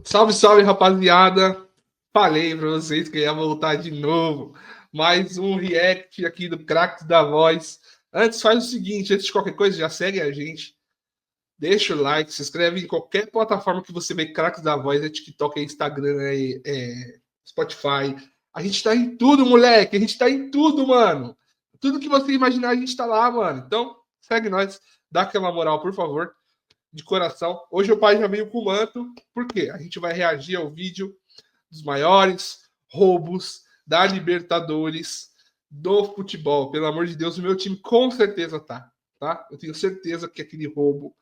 Salve, salve, rapaziada. Falei pra vocês que eu ia voltar de novo. Mais um react aqui do Craques da Voz. Antes, faz o seguinte, antes de qualquer coisa, já segue a gente. Deixa o like, se inscreve em qualquer plataforma que você vê Craques da Voz, é TikTok, é Instagram, Spotify. A gente tá em tudo, moleque. A gente tá em tudo, mano. Tudo que você imaginar, a gente tá lá, mano. Então, segue nós. Dá aquela moral, por favor, de coração. Hoje o pai já veio com o manto, por quê? A gente vai reagir ao vídeo dos maiores roubos da Libertadores do futebol. Pelo amor de Deus, o meu time com certeza tá? Eu tenho certeza que aquele roubo.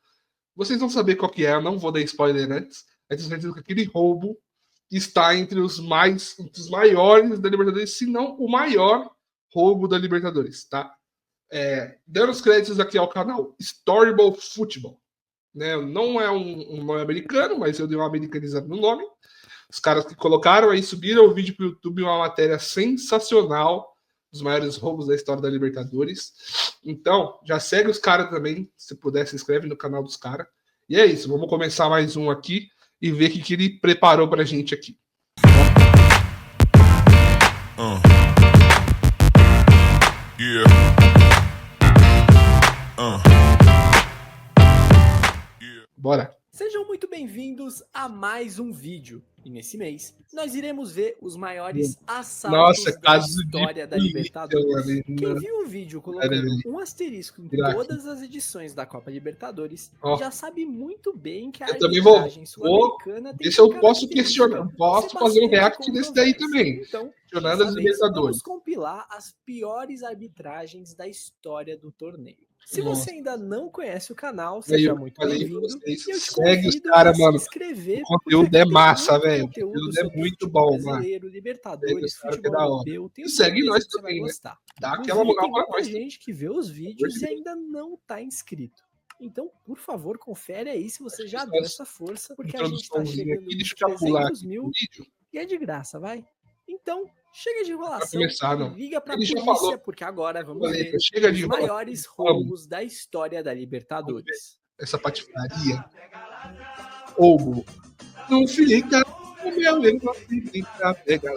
Vocês vão saber qual que é, eu não vou dar spoiler antes. Eu tenho certeza que aquele roubo está entre os maiores da Libertadores, se não o maior roubo da Libertadores, tá? Dando os créditos aqui ao canal Storyball Football. Né? Não é um nome americano, mas eu dei uma americanizada no nome. Os caras que colocaram aí, subiram o vídeo para o YouTube, uma matéria sensacional dos maiores roubos da história da Libertadores. Então, já segue os caras também, se puder, se inscreve no canal dos caras. E é isso, vamos começar mais um aqui e ver o que ele preparou pra gente aqui. Bora. Sejam muito bem-vindos a mais um vídeo. E nesse mês, nós iremos ver os maiores assaltos da história da Libertadores. Quem viu o vídeo colocando um asterisco em todas as edições da Copa Libertadores já sabe muito bem que a arbitragem sul-americana tem. Esse eu posso questionar, posso fazer um react desse daí também. Então, questionando as Libertadores. Vamos compilar as piores arbitragens da história do torneio. Se você ainda não conhece o canal, seja muito bem-vindo. Segue os caras, mano. O conteúdo é massa, velho. O conteúdo é muito bom, mano. Libertadores, futebol europeu. E segue nós também, né? Dá aquela moral pra nós. Tem gente que vê os vídeos e ainda não tá inscrito. Então, por favor, confere aí se você já deu essa força, porque a gente tá chegando em 300 mil e é de graça, vai? Então, chega de enrolação e liga pra polícia, porque agora vamos ver os maiores roubos da história da Libertadores. Essa patifaria. Roubo. Não fica o meu erro, não fica pega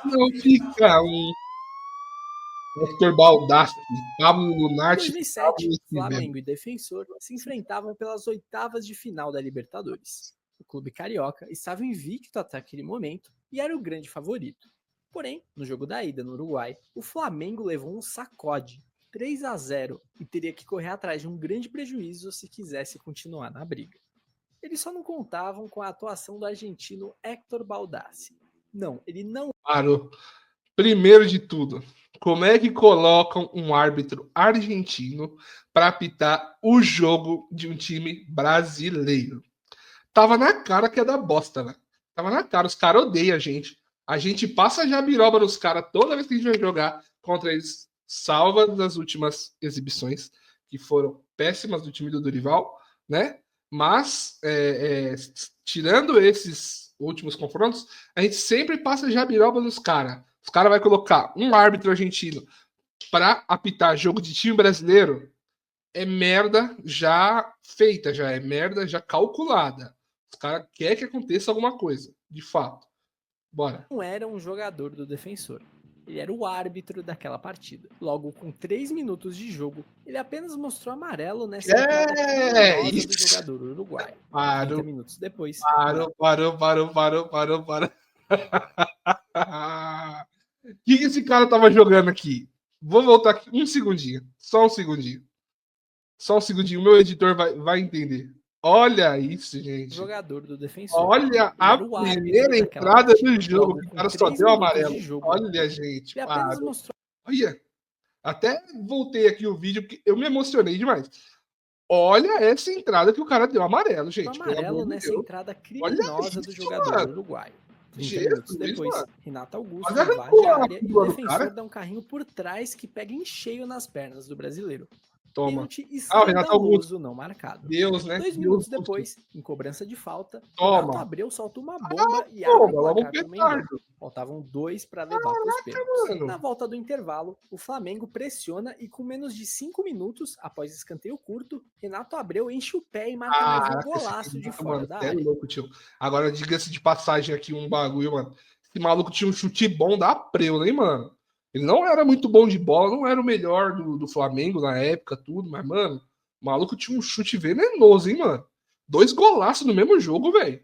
não fica um Hector Baldassi, Pablo Lunardi. Em 2007, Flamengo e Defensor se enfrentavam pelas oitavas de final da Libertadores. O clube carioca estava invicto até aquele momento e era o grande favorito. Porém, no jogo da ida no Uruguai, o Flamengo levou um sacode, 3-0, e teria que correr atrás de um grande prejuízo se quisesse continuar na briga. Eles só não contavam com a atuação do argentino Hector Baldassi. Não, ele não... Claro. Primeiro de tudo, como é que colocam um árbitro argentino para apitar o jogo de um time brasileiro? Tava na cara que é da bosta, né? Tava na cara, os caras odeiam a gente. A gente passa jabiroba nos caras toda vez que a gente vai jogar contra eles, salva das últimas exibições, que foram péssimas do time do Dorival, né? Mas, tirando esses últimos confrontos, a gente sempre passa jabiroba nos caras. Os caras vão colocar um árbitro argentino para apitar jogo de time brasileiro, é merda já feita, já é merda já calculada. Os caras querem que aconteça alguma coisa, de fato. Bora. Não era um jogador do Defensor. Ele era o árbitro daquela partida. Logo, com 3 minutos de jogo, ele apenas mostrou amarelo nessa entrada do jogador uruguaio. 30 minutos depois... Parou. O que esse cara tava jogando aqui? Vou voltar aqui um segundinho. Só um segundinho. O meu editor vai entender. Olha isso, gente. Jogador do Defensor. Olha a primeira entrada do jogo. O cara só deu amarelo. Olha, gente. Olha. Até voltei aqui o vídeo porque eu me emocionei demais. Olha essa entrada que o cara deu amarelo, gente. Amarelo nessa entrada criminosa do jogador uruguaio. 30 minutos depois, Renato Augusto invade a área e o Defensor dá um carrinho por trás que pega em cheio nas pernas do brasileiro. Toma. Pênalti Ah, o Renato Augusto. escandaloso não marcado. Deus, né? 2 minutos depois, em cobrança de falta, Toma. Renato Abreu solta uma bomba e abre o Logo um placar pro Mengão. petardo. Faltavam 2 para levar para os pênaltis. Mano. Na volta do intervalo, o Flamengo pressiona e com menos de 5 minutos, após escanteio curto, Renato Abreu enche o pé e marca mais um golaço de fora da área. Louco, tio. Agora, diga-se de passagem aqui um bagulho, mano. Esse maluco tinha um chute bom da Abreu, hein, mano? Ele não era muito bom de bola, não era o melhor do Flamengo na época, tudo, mas, mano, o maluco tinha um chute venenoso, hein, mano? 2 golaços no mesmo jogo, velho.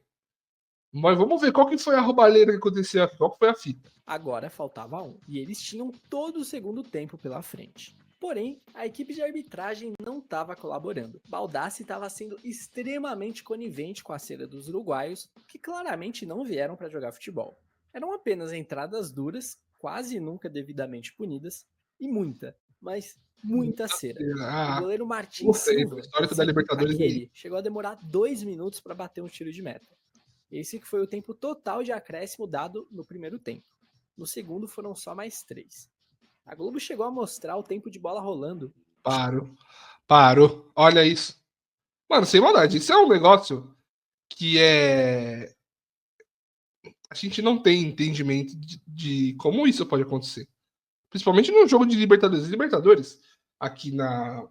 Mas vamos ver qual que foi a roubalheira que aconteceu aqui, qual que foi a fita. Agora faltava um, e eles tinham todo o segundo tempo pela frente. Porém, a equipe de arbitragem não estava colaborando. Baldassi estava sendo extremamente conivente com a cera dos uruguaios, que claramente não vieram para jogar futebol. Eram apenas entradas duras, quase nunca devidamente punidas, e muita, mas muita cera. O goleiro Martins Silva, histórico da Libertadores aquele, chegou a demorar 2 minutos para bater um tiro de meta. Esse que foi o tempo total de acréscimo dado no primeiro tempo. No segundo foram só mais 3. A Globo chegou a mostrar o tempo de bola rolando. Parou. Olha isso. Mano, sem maldade, isso é um negócio que é... A gente não tem entendimento de como isso pode acontecer. Principalmente no jogo de Libertadores. Libertadores, aqui na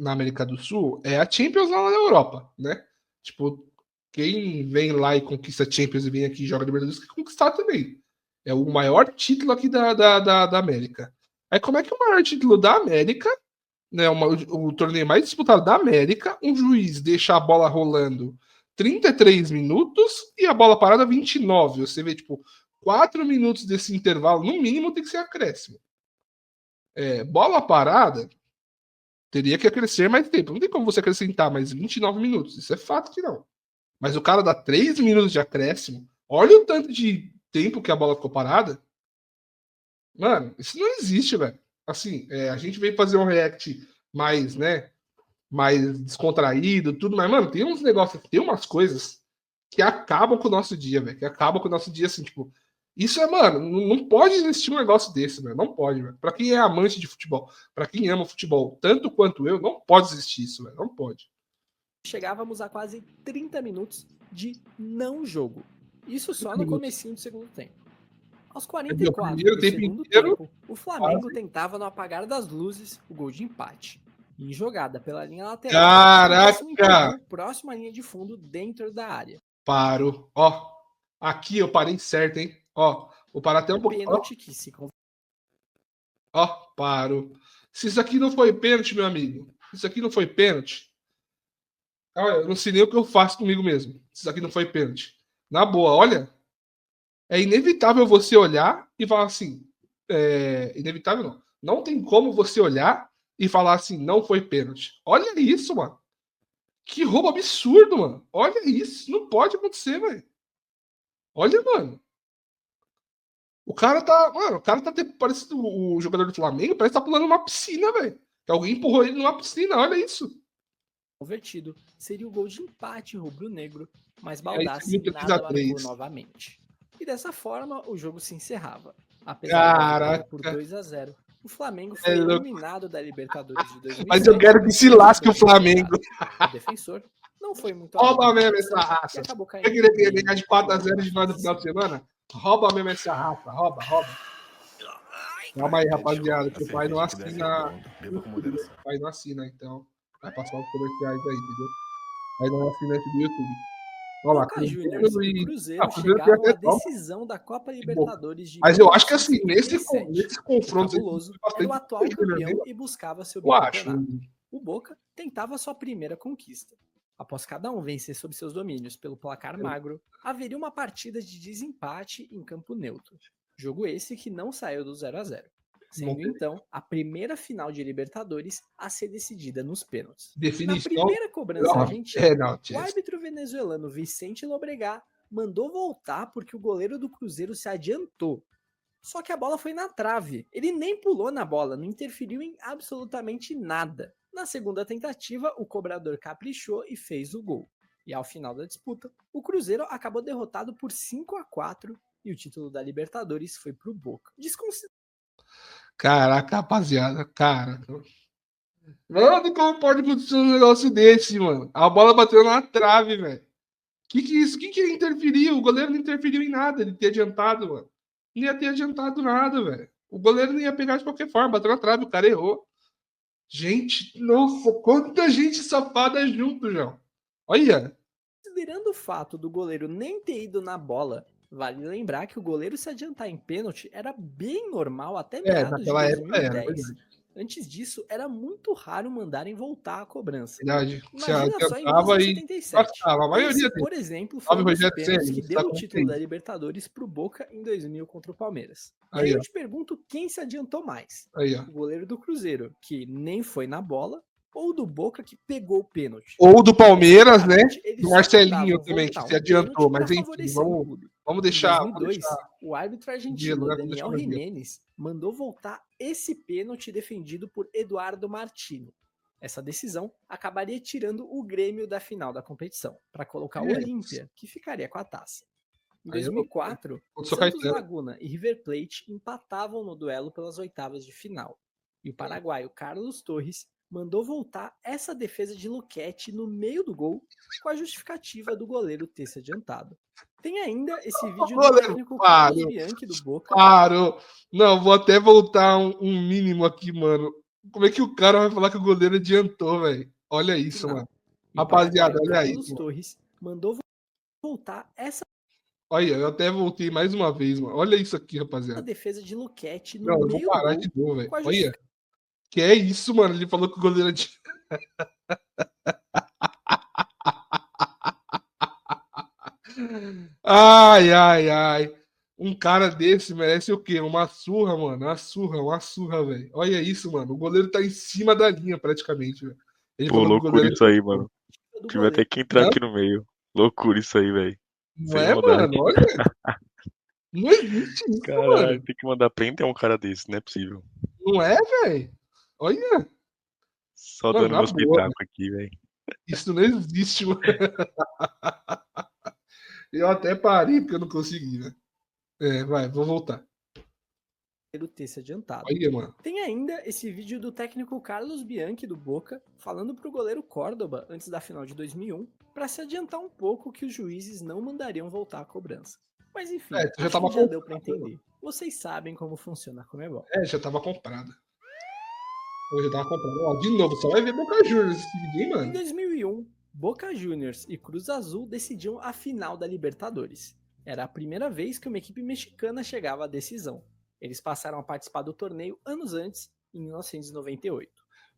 América do Sul, é a Champions lá na Europa, né? Tipo, quem vem lá e conquista Champions e vem aqui e joga Libertadores, quer conquistar também. É o maior título aqui da América. Aí como é que o maior título da América, né, o torneio mais disputado da América, um juiz deixa a bola rolando 33 minutos e a bola parada 29? Você vê, tipo, 4 minutos desse intervalo, no mínimo, tem que ser acréscimo. Bola parada, teria que acrescer mais tempo. Não tem como você acrescentar mais 29 minutos. Isso é fato que não. Mas o cara dá 3 minutos de acréscimo. Olha o tanto de tempo que a bola ficou parada. Mano, isso não existe, velho. Assim, a gente veio fazer um react mais, né? Mais descontraído, tudo. Mas, mano, tem uns negócios, tem umas coisas que acabam com o nosso dia, velho. Que acabam com o nosso dia, assim, tipo. Isso mano, não pode existir um negócio desse, velho. Não pode, velho. Pra quem é amante de futebol, pra quem ama futebol, tanto quanto eu, não pode existir isso, velho. Não pode. Chegávamos a quase 30 minutos de não jogo. Isso só no comecinho do segundo tempo. Aos 44 do segundo tempo, o Flamengo tentava no apagar das luzes o gol de empate. Em jogada pela linha lateral, Caraca! Próximo à linha de fundo dentro da área. Paro. Ó, aqui eu parei certo, hein? Ó, vou parar até um pouquinho. Pênalti que se... Ó, paro. Se isso aqui não foi pênalti, meu amigo, se isso aqui não foi pênalti, eu não sei nem o que eu faço comigo mesmo. Se isso aqui não foi pênalti. Na boa, olha, é inevitável você olhar e falar assim. Inevitável não. Não tem como você olhar e falar assim, não foi pênalti. Olha isso, mano. Que roubo absurdo, mano. Olha isso. Não pode acontecer, velho. Olha, mano. O cara tá. Mano, o cara tá parecido o jogador do Flamengo, parece que tá pulando numa piscina, velho. Que alguém empurrou ele numa piscina, olha isso. Convertido seria o gol de empate rubro-negro, mas Baldassi nada marcou novamente. E dessa forma o jogo se encerrava. Apesar de por 2-0, o Flamengo foi eliminado da Libertadores de 2007. Mas eu quero que se lasque o Flamengo. O defensor não foi muito rouba mesmo essa raça. Acabou caindo. Eu queria ganhar de 4-0 de nós no final de semana. Rouba mesmo essa raça. Rouba. Calma aí, rapaziada, que o pai não assina. O pai não assina, então. Vai passar os comerciais aí, entendeu? Pai não é assinante do YouTube. Olha lá, Juniors e Cruzeiro chegaram à decisão da Copa Libertadores de 2007. Mas eu acho que assim, nesse confronto era o atual campeão e buscava seu bicampeonato. O Boca tentava sua primeira conquista. Após cada um vencer sob seus domínios pelo placar magro, haveria uma partida de desempate em campo neutro. Jogo esse que não saiu do 0-0. Sendo então a primeira final de Libertadores a ser decidida nos pênaltis. Na primeira cobrança argentina, o árbitro venezuelano Vicente Lobregá mandou voltar porque o goleiro do Cruzeiro se adiantou. Só que a bola foi na trave. Ele nem pulou na bola, não interferiu em absolutamente nada. Na segunda tentativa, o cobrador caprichou e fez o gol. E ao final da disputa, o Cruzeiro acabou derrotado por 5-4 e o título da Libertadores foi pro Boca. Caraca, rapaziada, cara. Mano, como pode acontecer um negócio desse, mano? A bola bateu na trave, velho. Que é isso? Que ele interferiu? O goleiro não interferiu em nada, ele ter adiantado, mano. Não ia ter adiantado nada, velho. O goleiro não ia pegar de qualquer forma, bateu na trave, o cara errou. Gente, nossa, quanta gente safada junto, João. Olha. Considerando o fato do goleiro nem ter ido na bola, vale lembrar que o goleiro se adiantar em pênalti era bem normal até meados de Naquela época era, 2010. verdade. Antes disso, era muito raro mandarem voltar a cobrança. Verdade. Se Imagina só em adiantava e 1977. passava, a maioria Esse, dele. por exemplo, foi Salve, um dos Rogério pênaltis Ceni, que você deu tá o título da isso. Libertadores pro Boca em 2000 contra o Palmeiras. E Aí, aí eu ó. te pergunto quem se adiantou mais? Aí, ó. O goleiro do Cruzeiro, que nem foi na bola, ou do Boca, que pegou o pênalti? Ou do Palmeiras, né? Tecnicamente, eles Do só Marcelinho mandavam também, que voltar se um adiantou. pênalti para Mas enfim, favorecer o clube. vamos Em deixar. 2002, o árbitro argentino Vamos Daniel deixar no Jiménez mandou voltar esse pênalti defendido por Eduardo Martino. Essa decisão acabaria tirando o Grêmio da final da competição, para colocar o Olímpia, que ficaria com a taça. Em Aí eu 2004, sou Santos Caetano. Laguna e River Plate empatavam no duelo pelas oitavas de final. E o paraguaio Carlos Torres mandou voltar essa defesa de Luquete no meio do gol, com a justificativa do goleiro ter se adiantado. Tem ainda esse vídeo do Goleiro, técnico Carlos parou. Bianchi do Boca. Parou. Não, vou até voltar um mínimo aqui, mano. Como é que o cara vai falar que o goleiro adiantou, velho? Olha isso, Final. mano. E o Rapaziada, paraguaio olha Carlos isso. Torres mandou voltar essa Olha, eu até voltei mais uma vez, mano. Olha isso aqui, rapaziada. defesa de Luquete no Não, eu vou meio do parar gol, de novo, velho. com a Olha. justificativa. Que é isso, mano? Ele falou que o goleiro adiantou. Ai, ai, ai. Um cara desse merece o quê? Uma surra, mano. Uma surra, velho. Olha isso, mano. O goleiro tá em cima da linha, praticamente, velho. Ele Pô, falou que o loucura goleiro isso aí, adiantou. mano. do Tive até goleiro. que entrar Hã? aqui no meio. Loucura isso aí, velho. Não Sem é, maldade. mano? Olha. Não existe isso, Caralho, mano. tem que mandar prender um cara desse, não é possível. Não é, velho? Olha. Só Mano, dando na meus boa, velho. pitacos aqui, velho. Isso não existe, mano. Eu até parei porque eu não consegui, né? Vai, vou voltar. Ter se adiantado. Olha, mano. Tem ainda esse vídeo do técnico Carlos Bianchi do Boca falando pro goleiro Córdoba antes da final de 2001 para se adiantar um pouco que os juízes não mandariam voltar a cobrança. Mas enfim, Já acho tava que já deu comprado. para entender. Vocês sabem como funciona a Comebol. Já tava comprado. Eu já tava comprando. Ó, de novo, só vai ver Boca Juniors esse vídeo, hein, Em mano? 2001, Boca Juniors e Cruz Azul decidiam a final da Libertadores. Era a primeira vez que uma equipe mexicana chegava à decisão. Eles passaram a participar do torneio anos antes, em 1998.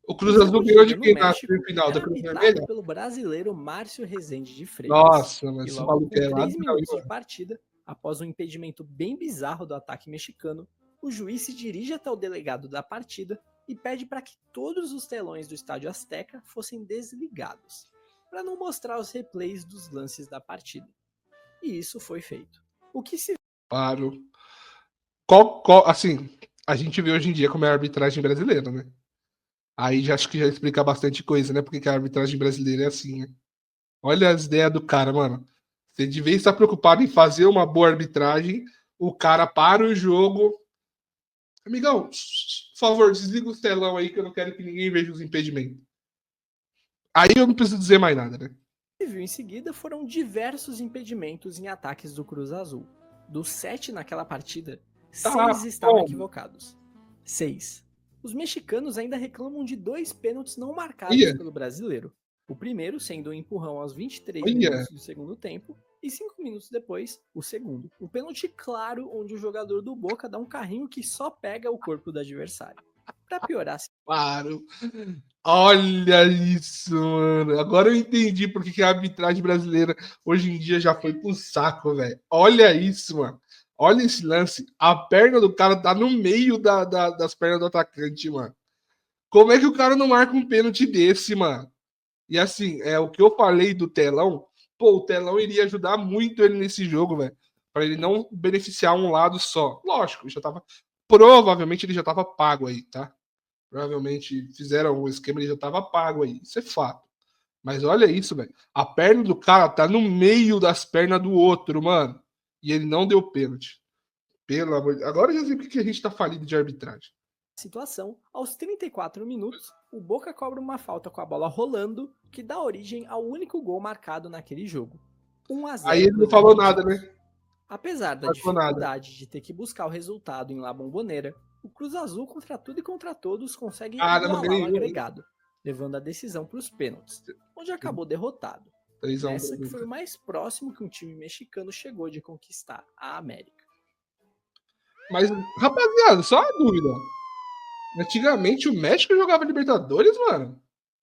O Cruz O Azul jogo ganhou de de ida quem no na México semifinal? Da era Cruz arbitrado Vermelha? pelo brasileiro Márcio Rezende de Freitas. Nossa, mas E esse logo maluco com é lá 3 do minutos Piauí, de partida, após um impedimento bem bizarro do ataque mexicano, o juiz se dirige até o delegado da partida e pede para que todos os telões do Estádio Azteca fossem desligados, para não mostrar os replays dos lances da partida. E isso foi feito. O que se Paro. Assim, a gente vê hoje em dia como é a arbitragem brasileira, né? Aí já acho que já explica bastante coisa, né? Porque que a arbitragem brasileira é assim, né? Olha as ideias do cara, mano. Você devia estar preocupado em fazer uma boa arbitragem, o cara para o jogo. Amigão, por favor, desliga o telão aí que eu não quero que ninguém veja os impedimentos. Aí eu não preciso dizer mais nada, né? viu em seguida foram diversos impedimentos em ataques do Cruz Azul. Dos 7 naquela partida, 6 estavam equivocados. 6. Os mexicanos ainda reclamam de 2 pênaltis não marcados pelo brasileiro. O primeiro sendo um empurrão aos 23 minutos do segundo tempo, e 5 minutos depois, o segundo. Um pênalti claro onde o jogador do Boca dá um carrinho que só pega o corpo do adversário. Pra piorar, Claro. Olha isso, mano. Agora eu entendi porque que a arbitragem brasileira hoje em dia já foi pro saco, velho. Olha isso, mano. Olha esse lance. A perna do cara tá no meio das pernas do atacante, mano. Como é que o cara não marca um pênalti desse, mano? E assim, o que eu falei do telão, pô, o telão iria ajudar muito ele nesse jogo, velho. Pra ele não beneficiar um lado só. Lógico, já tava. Provavelmente ele já tava pago aí, tá? Provavelmente fizeram o esquema, ele já tava pago aí. Isso é fato. Mas olha isso, velho. A perna do cara tá no meio das pernas do outro, mano. E ele não deu pênalti. Pelo amor de Deus. Agora eu já sei porque que a gente tá falido de arbitragem. situação, aos 34 minutos, o Boca cobra uma falta com a bola rolando, que dá origem ao único gol marcado naquele jogo. 1-0 Aí ele não pros falou nada, argentinos. né? Apesar da Não falou nada. dificuldade de ter que buscar o resultado em La Bombonera, o Cruz Azul, contra tudo e contra todos, consegue Caramba, igualar o ganhou. agregado, levando a decisão para os pênaltis, onde acabou derrotado. 3 a 1 Nessa pro que foi Boca. o mais próximo que um time mexicano chegou de conquistar a América. Mas, rapaziada, só uma dúvida. Antigamente o México jogava Libertadores, mano.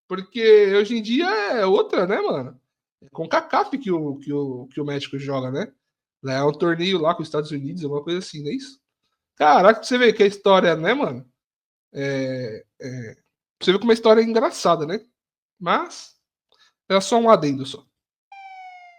Porque hoje em dia é outra, né, mano? É com CONCACAF que o México joga, né? Lá é um torneio lá com os Estados Unidos, alguma coisa assim, não é isso? Caraca, você vê que a história, né, mano? Você vê como a história é engraçada, né? Mas era só um adendo só.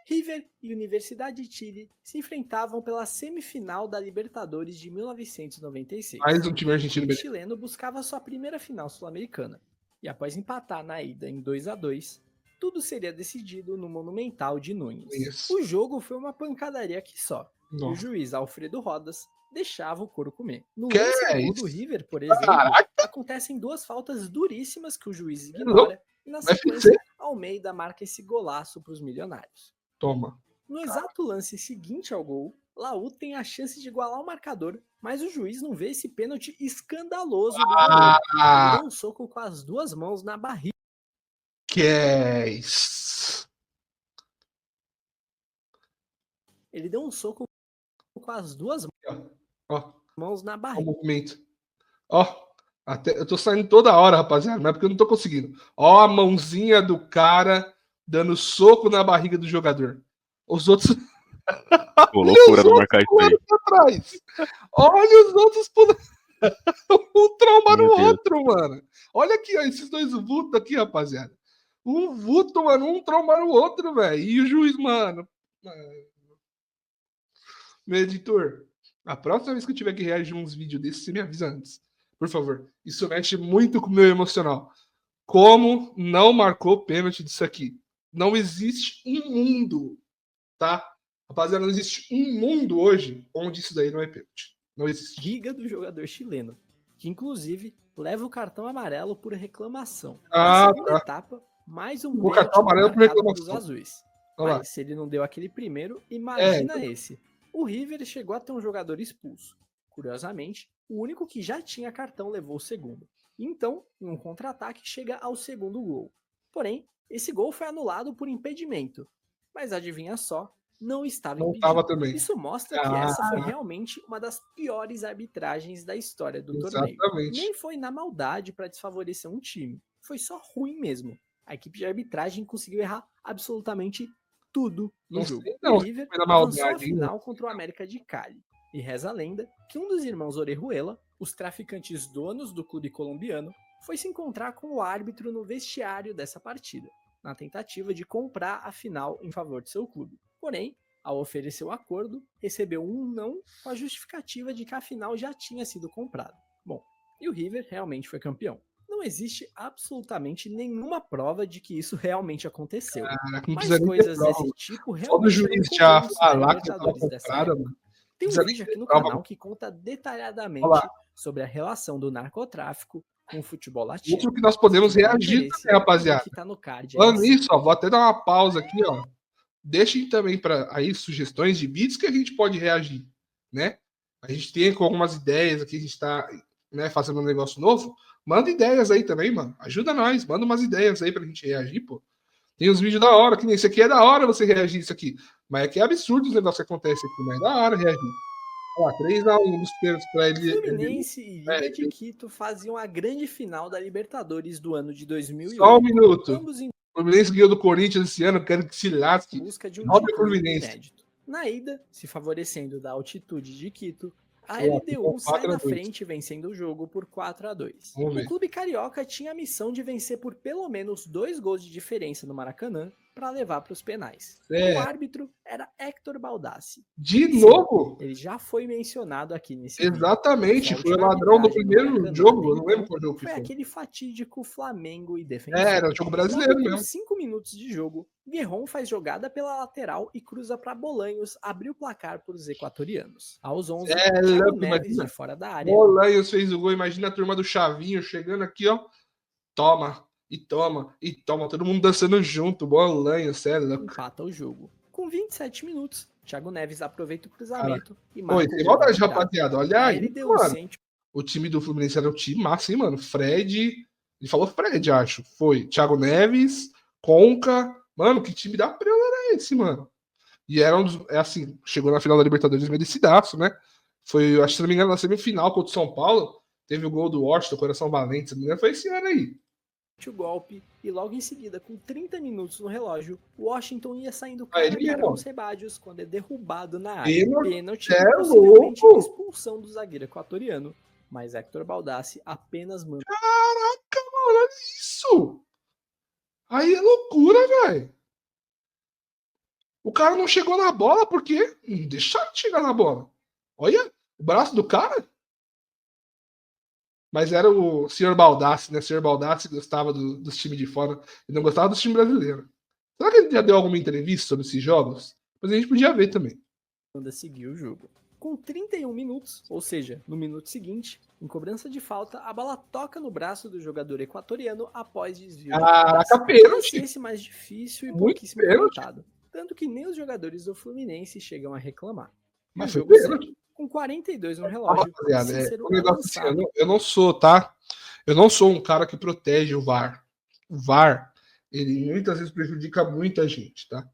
River e Universidade de Chile se enfrentavam pela semifinal da Libertadores de 1996. Mais um time O argentino. time chileno buscava sua primeira final sul-americana, e após empatar na ida em 2-2, tudo seria decidido no Monumental de Nunes. Isso. O jogo foi uma pancadaria que só. E o Nossa. juiz Alfredo Rodas deixava o couro comer. No Que lance é do gol isso? do River, por exemplo, Caraca. acontecem 2 faltas duríssimas que o juiz louco. ignora, e na Vai sequência, ser. Almeida marca esse golaço para os milionários. Toma. No exato lance seguinte ao gol, Laú tem a chance de igualar o marcador, mas o juiz não vê esse pênalti escandaloso do goleiro. Ele deu um soco com as 2 mãos na barriga. Que é isso? Ele deu um soco com as 2 Ó, mãos na ó o barriga. movimento. Ó, até, eu tô saindo toda hora, rapaziada, mas é porque eu não tô conseguindo. Ó a mãozinha do cara dando soco na barriga do jogador. Os outros. Pô, loucura não marcar isso aí. Pra trás. Olha os outros pulando. Um tromba no Meu Deus. outro, mano. Olha aqui, ó, esses 2 vultos aqui, rapaziada. Um vulto, mano, um tromba no outro, velho. E o juiz, mano. Meu editor, a próxima vez que eu tiver que reagir uns vídeos desses, você me avisa antes. Por favor. Isso mexe muito com o meu emocional. Como não marcou pênalti disso aqui? Não existe um mundo, tá? Rapaziada, não existe um mundo hoje onde isso daí não é pênalti. Não existe. Giga do jogador chileno, que inclusive leva o cartão amarelo por reclamação. Ah, Na segunda tá. etapa, mais um O pênalti cartão amarelo por marcado para os reclamação. azuis. Olha lá. Mas se ele não deu aquele primeiro, imagina esse. O River chegou a ter um jogador expulso. Curiosamente, o único que já tinha cartão levou o segundo. Então, em um contra-ataque, chega ao segundo gol. Porém, esse gol foi anulado por impedimento. Mas adivinha só, não estava Não impedido. estava também. Isso mostra que essa foi realmente uma das piores arbitragens da história do torneio. Exatamente. Nem foi na maldade para desfavorecer um time. Foi só ruim mesmo. A equipe de arbitragem conseguiu errar absolutamente tudo no Não jogo. sei não, O River foi na avançou à maldade, hein, final contra o América de Cali. E reza a lenda que um dos irmãos Orejuela, os traficantes donos do clube colombiano, foi se encontrar com o árbitro no vestiário dessa partida, na tentativa de comprar a final em favor de seu clube. Porém, ao oferecer o acordo, recebeu um não com a justificativa de que a final já tinha sido comprada. Bom, e o River realmente foi campeão. Não existe absolutamente nenhuma prova de que isso realmente aconteceu. Caraca, não Mas precisa nem ter coisas prova. desse tipo Só do realmente juiz foram já comuns na falar que já tava Libertadores dessa comprada, época. mano. Tem um Precisa vídeo nem aqui ter no prova. canal que conta detalhadamente Olha lá. sobre a relação do narcotráfico com o futebol latino. Outro que nós podemos Se tiver reagir interesse, também, o rapaziada. link tá no card aí Falando em cima. nisso, ó, vou até dar uma pausa aqui, ó. Deixem também para aí sugestões de vídeos que a gente pode reagir, né? A gente tem com algumas ideias aqui, a gente tá, né, fazendo um negócio novo. Manda ideias aí também, mano. Ajuda nós, manda umas ideias aí pra gente reagir, pô. Tem uns vídeos da hora, que nem esse aqui é da hora você reagir isso aqui. Mas é que é absurdo os negócios que acontecem aqui, mas é da hora reagir. Ó, 3-1 dos pênaltis pra ele. Fluminense e Liga de Quito faziam a grande final da Libertadores do ano de 2008. Só um minuto. Ambos em O Fluminense ganhou do Corinthians esse ano, quero que se lasque. busca de um Roda o título Fluminense. inédito. Na ida, se favorecendo da altitude de Quito, a Olha lá, LDU ficou sai 4 a na 2. frente vencendo o jogo por 4-2. Vamos ver. O clube carioca tinha a missão de vencer por pelo menos 2 gols de diferença no Maracanã para levar para os penais. É. O árbitro era Hector Baldassi. De Sim, novo? Ele já foi mencionado aqui nesse Exatamente, vídeo. foi o Sua ladrão do arbitragem no primeiro Maracanã jogo, até eu não lembro então qual jogo que foi foi. aquele fatídico Flamengo e Defensor. Era o jogo brasileiro Logo com mesmo. 5 minutos de jogo, Guerron faz jogada pela lateral e cruza para Bolanhos abrir o placar para os equatorianos. Aos 11, É, Thiago louco, Neves imagina. de fora da área. Bolanhos fez o gol, imagina a turma do Chavinho chegando aqui, ó. toma, e toma, e toma. Todo mundo dançando junto, bolanho, sério. Empata o jogo. Com 27 minutos, Thiago Neves aproveita o Cara, cruzamento e oi, marca o sem gol da maldade, virada. rapaziada. Olha A aí, LDU mano. sente O time do Fluminense era um time massa, hein, mano? Fred. Ele falou Fred, acho. Foi. Thiago Neves, Conca. Mano, que time da prela era esse, mano? E era um dos. É assim, chegou na final da Libertadores merecidaço, né? Foi, acho que se não me engano, na semifinal contra o São Paulo. Teve o gol do Washington, Coração Valente. Se não me engano, foi esse ano aí. o golpe e logo em seguida, com 30 minutos no relógio, Washington ia saindo Aí, cara a cara irmão. com Sebadios quando é derrubado na área. Pênalti É e possivelmente louco. expulsão do zagueiro equatoriano, mas Hector Baldassi apenas manda Caraca, mano, olha isso. Aí é loucura, velho. O cara não chegou na bola porque deixaram de chegar na bola. Olha o braço do cara. Mas era o Sr. Baldassi, né? O Sr. Baldassi gostava dos times de fora e não gostava dos times brasileiros. Será que ele já deu alguma entrevista sobre esses jogos? Mas a gente podia ver também. seguir o jogo. Com 31 minutos, ou seja, no minuto seguinte, em cobrança de falta, a bola toca no braço do jogador equatoriano após desvio. Caraca, pênalti. Esse mais difícil e Muito pouquíssimo pênalti. comentado. Tanto que nem os jogadores do Fluminense chegam a reclamar. Mas o foi jogo pênalti. segue. Com 42 no relógio, Rapaziada, Cícero um negócio assim, lançado. eu não sou, tá? Eu não sou um cara que protege o VAR. O VAR, ele muitas vezes prejudica muita gente, tá?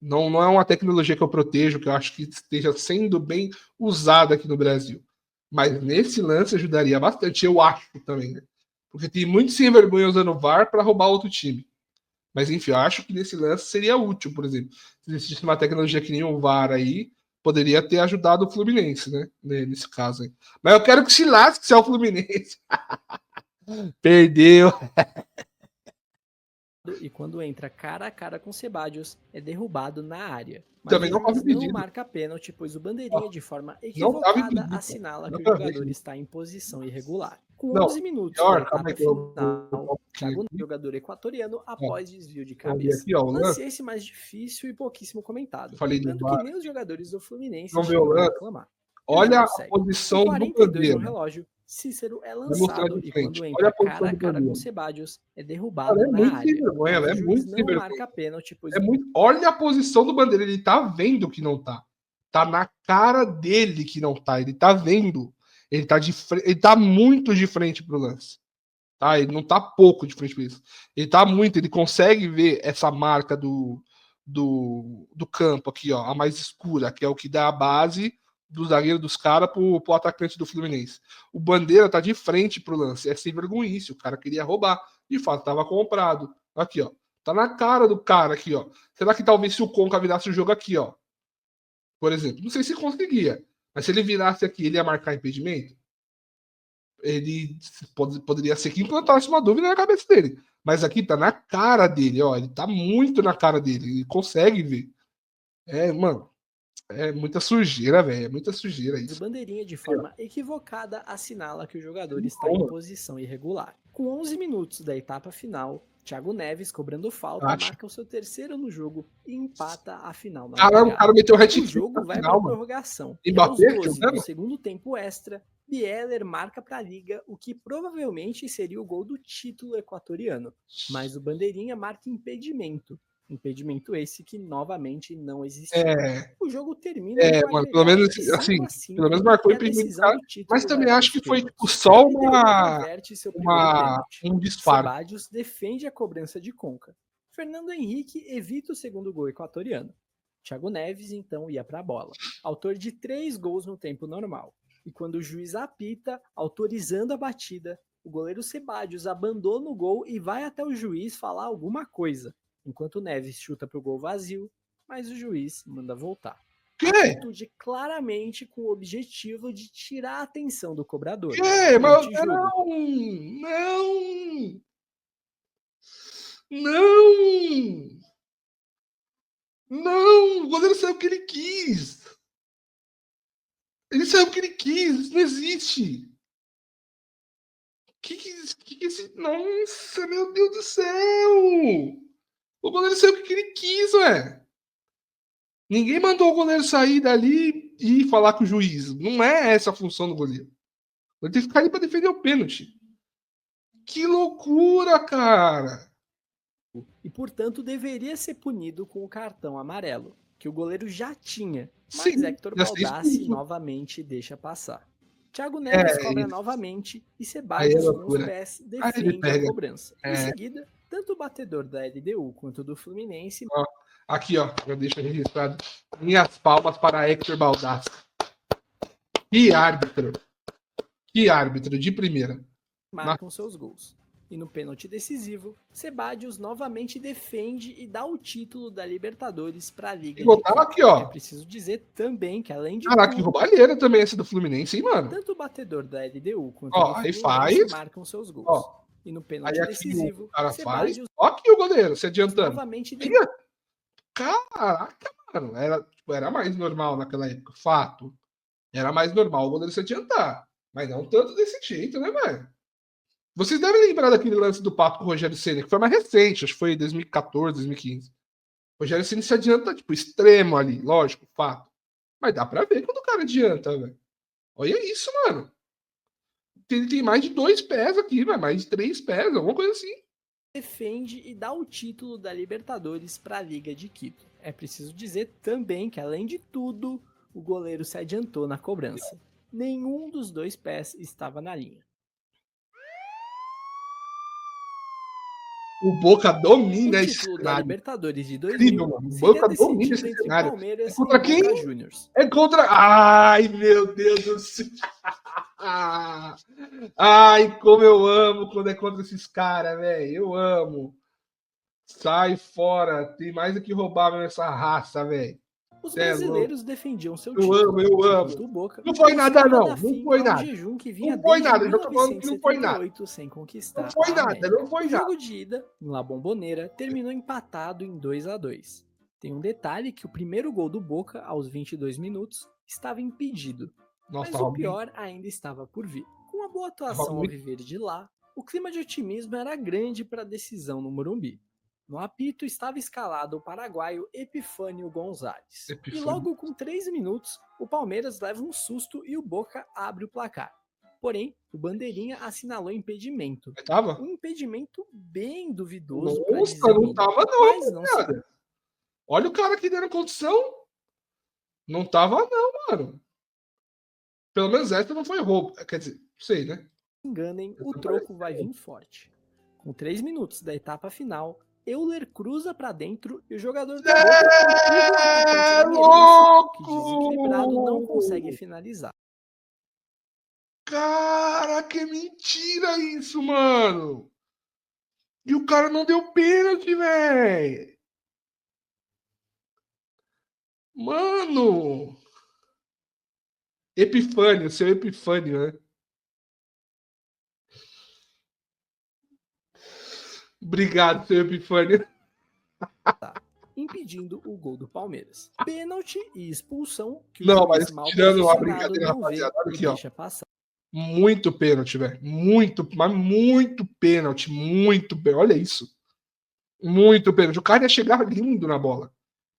Não é uma tecnologia que eu protejo, que eu acho que esteja sendo bem usada aqui no Brasil. Mas nesse lance ajudaria bastante, eu acho também, né? Porque tem muito sem vergonha usando o VAR para roubar outro time. Mas enfim, eu acho que nesse lance seria útil, por exemplo. Se existisse uma tecnologia que nem o VAR aí, poderia ter ajudado o Fluminense, né? Nesse caso aí. Mas eu quero que se lasque se é o Fluminense. Perdeu. E quando entra cara a cara com Sebadios, é derrubado na área. Mas Também o não juiz estava não impedido. marca pênalti, pois o bandeirinha de forma Não estava equivocada impedido. assinala que o Nada a ver. jogador está em posição irregular. Com Não, 11 minutos pior, da calma etapa aí que eu final, vou Thiago, jogador equatoriano, após desvio de vou ver cabeça. aqui, ó, o lance. Lance esse mais difícil e pouquíssimo comentado. Eu falei do Tanto VAR. que nem os jogadores do Fluminense Vamos ver o chegam a lance. reclamar. Olha a segue. posição Com do 42 no bandeira. relógio, Cícero é Vai mostrar lançado de e frente. quando Olha entra a posição cara a do cara com bandeira. Sebadios, é Cara, derrubado é na muito sem área. vergonha, Mas é o juiz muito sem não vergonha. marca pênalti, pois É muito... Olha a posição do bandeira, ele tá vendo que não tá. Tá na cara dele que não tá, ele tá vendo. Ele tá ele tá muito de frente pro lance. Tá? Ele não tá pouco de frente para isso. Ele tá muito, ele consegue ver essa marca do campo aqui, ó, a mais escura, que é o que dá a base do zagueiro dos caras pro atacante do Fluminense. O Bandeira tá de frente pro lance, é sem vergonhice, o cara queria roubar, de fato, tava comprado. Aqui, ó, tá na cara do cara aqui, ó. Será que talvez se o Conca virasse o jogo aqui, ó, por exemplo, não sei se conseguiria, mas se ele virasse aqui, ele ia marcar impedimento? Ele poderia ser que implantasse uma dúvida na cabeça dele. Mas aqui tá na cara dele, ó. Ele tá muito na cara dele. Ele consegue ver. É, mano, é muita sujeira, velho. É muita sujeira O isso. bandeirinha de forma equivocada assinala que o jogador está em posição irregular. Com 11 minutos da etapa final, Thiago Neves, cobrando falta, marca o seu terceiro no jogo e empata a final na Caramba, o cara meteu o O hat-trick jogo na vai para final, a mano. prorrogação. E E aos Mbappé, 12 jogando? do segundo tempo extra, Bieler marca para a Liga o que provavelmente seria o gol do título equatoriano. Mas o bandeirinha marca impedimento. Impedimento esse que novamente não existiu. É, O jogo termina com mano, pelo menos de assim, 5 a 5, pelo menos marcou e a impedimento, decisão cara. do título Mas também vai acho pros que foi pênaltis. tipo, só A LDU converte seu primeiro pênalti. um disparo. Sebadios defende a cobrança de Conca. Fernando Henrique evita o segundo gol equatoriano. Thiago Neves então ia para a bola, autor de 3 gols no tempo normal. E quando o juiz apita, autorizando a batida, o goleiro Sebadios abandona o gol e vai até o juiz falar alguma coisa, enquanto Neves chuta para o gol vazio, mas o juiz manda voltar. Que? Atitude claramente com o objetivo de tirar a atenção do cobrador. Que? Mas Antijogo. não! Não! O goleiro saiu o que ele quis! Ele saiu o que ele quis! Isso não existe! Que esse. Nossa, meu Deus do céu! O goleiro saiu o que ele quis, ué! Ninguém mandou o goleiro sair dali e falar com o juiz. Não é essa a função do goleiro. Ele tem que ficar ali para defender o pênalti. Que loucura, cara! E, portanto, deveria ser punido com o cartão amarelo, que o goleiro já tinha, mas Sim, Hector já sei Baldassi expulso. novamente deixa passar. Thiago Neves cobra isso. novamente e Aí é Ceballos com os loucura. pés Aí ele defende a pega. cobrança. Em seguida, tanto o batedor da LDU quanto do Fluminense Ó, aqui, ó, já deixa registrado. Minhas palmas para Hector Baldassi. Que árbitro! Que árbitro de primeira. marcam seus gols. E no pênalti decisivo, Ceballos novamente defende e dá o título da Libertadores para a Liga E botar aqui, ó. É preciso dizer também que, além de Caraca, que tudo, roubalheira também essa do Fluminense, hein, mano? tanto o batedor da LDU quanto Ó, do aí Fluminense faz. marcam seus gols. Ó, E no aí pênalti aqui decisivo, o cara faz. Ceballos Ó aqui o goleiro se adiantando. novamente Tinha... Caraca, mano. Era mais normal naquela época. Fato. Era mais normal o goleiro se adiantar. Mas não tanto desse jeito, né, velho? Vocês devem lembrar daquele lance do papo com o Rogério Ceni, que foi mais recente, acho que foi 2014, 2015. O Rogério Ceni se adianta, tipo, extremo ali, lógico, fato. Mas dá pra ver quando o cara adianta, velho. Olha isso, mano. Ele tem mais de 2 pés aqui, velho. Mais de 3 pés, alguma coisa assim. defende e dá o título da Libertadores para a Liga de Quito. É preciso dizer também que, além de tudo, o goleiro se adiantou na cobrança. Nenhum dos dois pés estava na linha. O Boca domina O esse título da cenário. Libertadores de Incrível, 2000 mano. O seria Boca domina decidido esse entre cenário. Palmeiras É contra e Boca quem? Juniors. É contra. Ai, meu Deus do céu. Ai, como eu amo quando é contra esses caras, velho. Eu amo. Sai fora. Tem mais do que roubar mesmo essa raça, velho. Os É louco. brasileiros defendiam seu Eu título. amo, eu amo. Enquanto o Boca Não foi nada, buscava não. dar Não fim foi ao nada. jejum que vinha Não foi desde nada. Eu já tô falando que não foi nada. 1978 sem conquistar Não foi a nada. América. Não foi O nada. jogo de ida, em La Bombonera, terminou empatado em 2-2. Tem um detalhe que o primeiro gol do Boca, aos 22 minutos, estava impedido. Nossa, Mas o pior ainda estava por vir. Com a boa atuação ao viver de lá, o clima de otimismo era grande para a decisão no Morumbi. No apito estava escalado o paraguaio Epifânio Gonzalez. E logo com 3 minutos, o Palmeiras leva um susto e o Boca abre o placar. Porém, o Bandeirinha assinalou impedimento. Tava? Um impedimento bem duvidoso. Nossa, não tava não, mas não cara. Olha o cara aqui dando condição. Não tava não, mano. Pelo menos essa não foi roubo. Quer dizer, não sei, né? Enganem, o troco vai vir forte. Com 3 minutos da etapa final, Euler cruza para dentro e o jogador do Boca empurra o atacante palmeirense, que desequilibrado não consegue finalizar. Cara, que mentira isso, mano! E o cara não deu pênalti, velho! Mano! Epifânio, seu Epifânio, né? Obrigado, seu Epifânio. Impedindo o gol do Palmeiras. Pênalti e expulsão que o não, juiz mas mal tirando a posicionado brincadeira, não rapaziada, vê olha e aqui, ó. deixa passar. Muito pênalti, velho. Muito, mas muito pênalti. Muito pênalti. Olha isso. Muito pênalti. O cara ia chegar lindo na bola.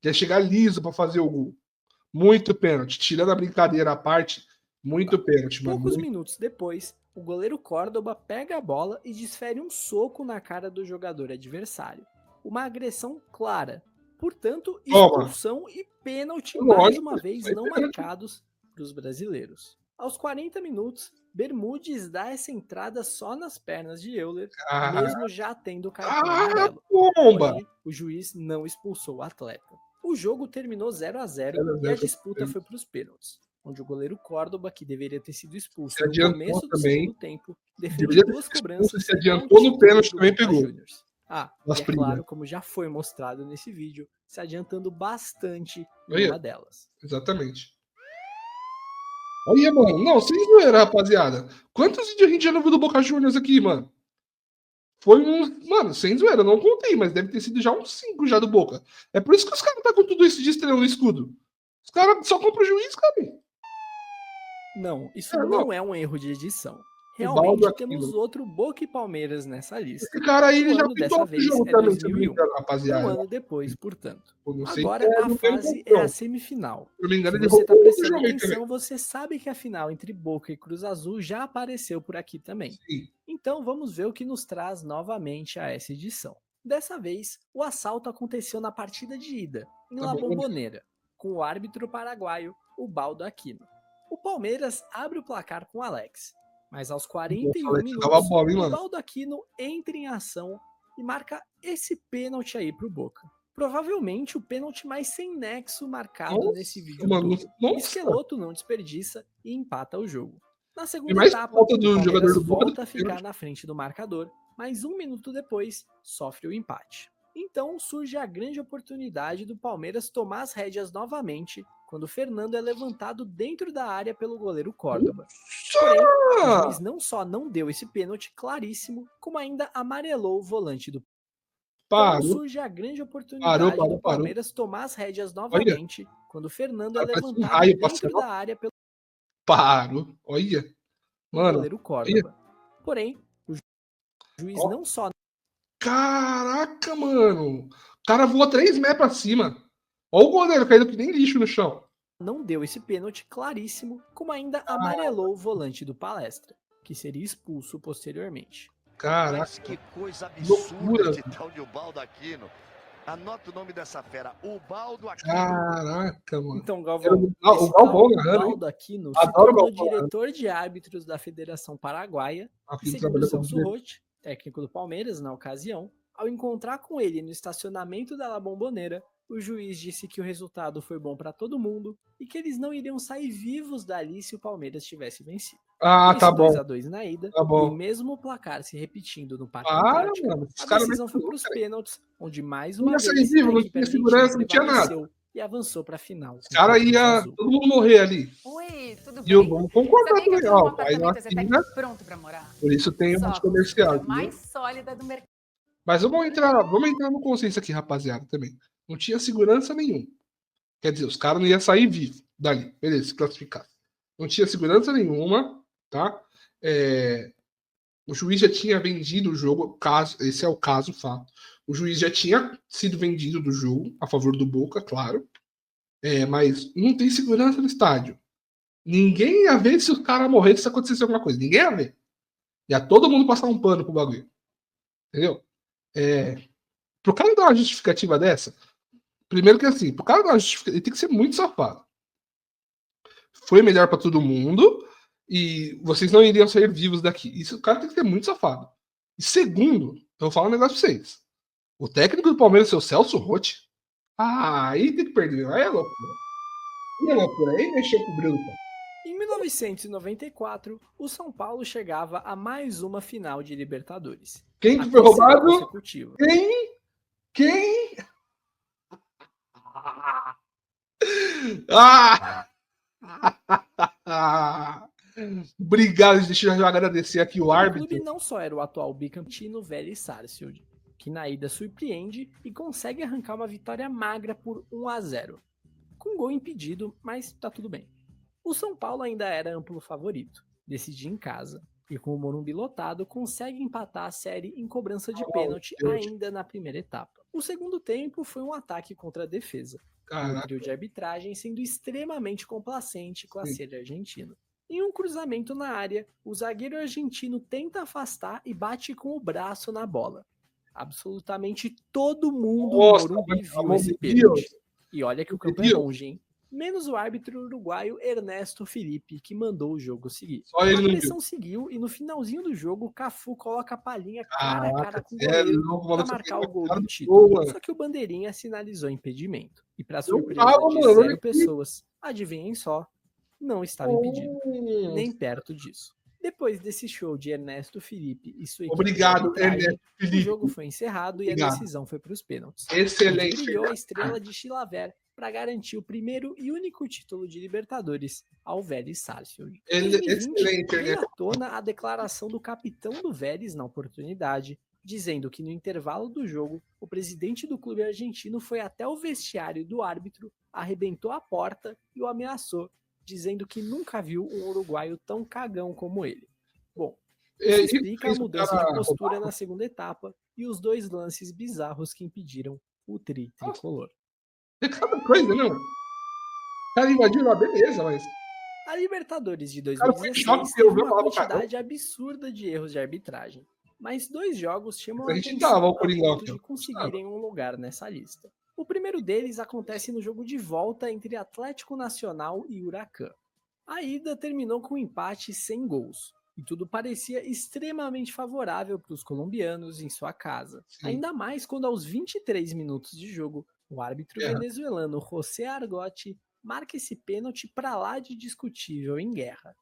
Ia chegar liso para fazer o gol. Muito pênalti. Tirando a brincadeira à parte, muito pênalti, mano. Poucos Muito... minutos depois, o goleiro Córdoba pega a bola e desfere um soco na cara do jogador adversário. Uma agressão clara. Portanto, expulsão e pênalti mais uma vez não marcados para os brasileiros. Aos 40 minutos, Bermudes dá essa entrada só nas pernas de Euler, mesmo já tendo cartão amarelo. Porém, o juiz não expulsou o atleta. O jogo terminou 0-0 e a disputa foi para os pênaltis, onde o goleiro Córdoba, que deveria ter sido expulso no começo do segundo tempo, defendeu 2 cobranças. Se adiantou no pênalti, também pegou. Juniors. E é claro, como já foi mostrado nesse vídeo, se adiantando bastante em uma delas. Exatamente. Olha, mano. Não, sem zoeira, rapaziada. Quantos vídeos a gente já não viu do Boca Juniors aqui, mano? Foi um. Mano, sem zoeira, eu não contei, mas deve ter sido já uns 5 já do Boca. É por isso que os caras tá com tudo isso de estrela no escudo. Os caras só compram o juiz, cara. Não, isso não é um erro de edição. Realmente Baldo temos Aquino. outro Boca e Palmeiras nessa lista. Esse cara aí, ele O já ano pintou dessa outro vez jogo é também, se eu não me 2001. engano, rapaziada. Um ano depois, portanto. Eu não sei Agora se é a no mesmo fase é campeão. a semifinal. Se eu não me engano, Se ele você tá roubou outro prestando jogo aí também. atenção, você sabe que a final entre Boca e Cruz Azul já apareceu por aqui também. Sim. Então vamos ver o que nos traz novamente a essa edição. Dessa vez, o assalto aconteceu na partida de ida, em Tá La bom. Bombonera, com o árbitro paraguaio, o Baldo Aquino. O Palmeiras abre o placar com Alex, mas aos 41 Alex minutos, dava bola, hein, o mano? Baldo Aquino entra em ação e marca esse pênalti aí pro Boca. Provavelmente o pênalti mais sem nexo marcado Nossa, nesse vídeo mano, todo. nossa. O Esqueloto não desperdiça e empata o jogo. Na E segunda mais etapa, falta o do jogador Palmeiras do Boca do volta a que ficar na frente do marcador, mas 1 minuto depois sofre o empate. Então surge a grande oportunidade do Palmeiras tomar as rédeas novamente quando Fernando é levantado dentro da área pelo goleiro Córdoba. Porém, o juiz não só não deu esse pênalti claríssimo, como ainda amarelou o volante do. Então Parou, surge a grande oportunidade do parou. Palmeiras tomar as rédeas Olha, novamente quando Fernando é parece um levantado raio dentro passando. da área pelo Parou. Olha. Mano, goleiro Córdoba. Porém, o juiz ó. não só Caraca, mano. O cara voou 3 metros pra cima. Olha o goleiro caindo que nem lixo no chão. não deu esse pênalti claríssimo, como ainda amarelou o volante do Palestra, que seria expulso posteriormente. Caraca. Mas que coisa absurda Loucura. esse tal de Baldo Aquino. Anota o nome dessa fera, o Baldo Aquino. Caraca, mano. Então, Era Galvão, o Galvão narrando, hein? Baldo Aquino se Adoro o tornou Galvão narrando. diretor de árbitros da Federação Paraguaia Aqui e, segundo trabalhou com Celso ele. Roth, técnico do Palmeiras na ocasião, ao encontrar com ele no estacionamento da La Bombonera, o juiz disse que o resultado foi bom para todo mundo e que eles não iriam sair vivos dali se o Palmeiras tivesse vencido. Ah, Foi tá esse bom. 2-2 na ida, Tá bom. e mesmo o placar se repetindo no Parque Para, Antártica, mano. Esses a caras decisão foi nem para os pênaltis, onde mais Não uma ia sair vez vivo, a não equipe tinha argentina segurança, não tinha nada. prevaleceu e avançou para a final. Os caras iam todo mundo morrer ali. Oi, tudo E eu bem? vou concordar Sabia que eu também. tenho um Ó, vai na apartamento China, Zetec pronto pra morar? por isso tem um Só monte de com a comercial. estrutura Entendeu? mais sólida do mercado. Mas vamos entrar no consenso aqui, rapaziada, também. Não tinha segurança nenhuma. Quer dizer, os caras não iam sair vivos dali. Beleza, se classificar. Não tinha segurança nenhuma, tá? O juiz já tinha vendido o jogo, esse é o caso, fato. O juiz já tinha sido vendido do jogo, a favor do Boca, claro. Mas não tem segurança no estádio. Ninguém ia ver se os caras morrerem se acontecesse alguma coisa. Ninguém ia ver. Ia todo mundo passar um pano pro bagulho. Entendeu? Pro cara dar uma justificativa dessa, primeiro que assim, pro cara dar uma justificativa, ele tem que ser muito safado. Foi melhor pra todo mundo e vocês não iriam sair vivos daqui. Isso o cara tem que ser muito safado. E segundo, eu vou falar um negócio pra vocês. O técnico do Palmeiras, seu Celso Roth, aí tem que perder. Aí é loucura. Aí mexeu com o brilho do pau. Em 1994, o São Paulo chegava a mais uma final de Libertadores. Quem A que foi terceira roubado? consecutiva. Quem? Ah! Obrigado, deixa eu já agradecer aqui o O árbitro. clube não só era o atual bicampeão Vélez Sarsfield, que na ida surpreende e consegue arrancar uma vitória magra por 1-0. Com gol impedido, mas tá tudo bem. O São Paulo ainda era amplo favorito, decidia em casa, e com o Morumbi lotado, consegue empatar a série em cobrança de pênalti ainda na primeira etapa. O segundo tempo foi um ataque contra a defesa, com o trio de arbitragem sendo extremamente complacente com a série argentina. Em um cruzamento na área, o zagueiro argentino tenta afastar e bate com o braço na bola. Absolutamente todo mundo no Morumbi viu esse pênalti. E olha que o campo é longe, hein? Menos o árbitro uruguaio Ernesto Felipe, que mandou o jogo seguir. Só ele A não pressão seguiu e no finalzinho do jogo, o Cafu coloca a palhinha cara a cara com o sério, goleiro não, para mano, marcar você o gol cara do do título. gol, Só que o bandeirinha sinalizou impedimento. E para Eu surpresa tava, de mano, 0 aqui. pessoas, adivinhem só, não estava impedido. Nem perto disso. Depois desse show de Ernesto Felipe e sua equipe Obrigado, de arbitragem, Ernesto o Felipe. jogo foi encerrado e Obrigado. a decisão foi para os pênaltis. Excelente. Onde brilhou a estrela de Chilaver para garantir o primeiro e único título de Libertadores ao Vélez Sarsfield. Em 2020, Excelente, veio à tona a declaração do capitão do Vélez na oportunidade, dizendo que no intervalo do jogo, o presidente do clube argentino foi até o vestiário do árbitro, arrebentou a porta e o ameaçou, dizendo que nunca viu um uruguaio tão cagão como ele. Bom, Isso explica a mudança de postura na segunda etapa e os 2 lances bizarros que impediram o tricolor. É cada coisa, não. Cara, invadiu lá, beleza, mas. A Libertadores de Cara, foi choque 2016 que eu teve vi uma falar do quantidade absurda de erros de arbitragem, mas 2 jogos chamam A a gente atenção tava, o a Coringão ponto aqui, ó. de conseguirem um lugar nessa lista. O primeiro deles acontece no jogo de volta entre Atlético Nacional e Huracan. A ida terminou com um empate sem gols, e tudo parecia extremamente favorável para os colombianos em sua casa. Sim. Ainda mais quando aos 23 minutos de jogo, o árbitro venezuelano José Argote marca esse pênalti para lá de discutível em guerra.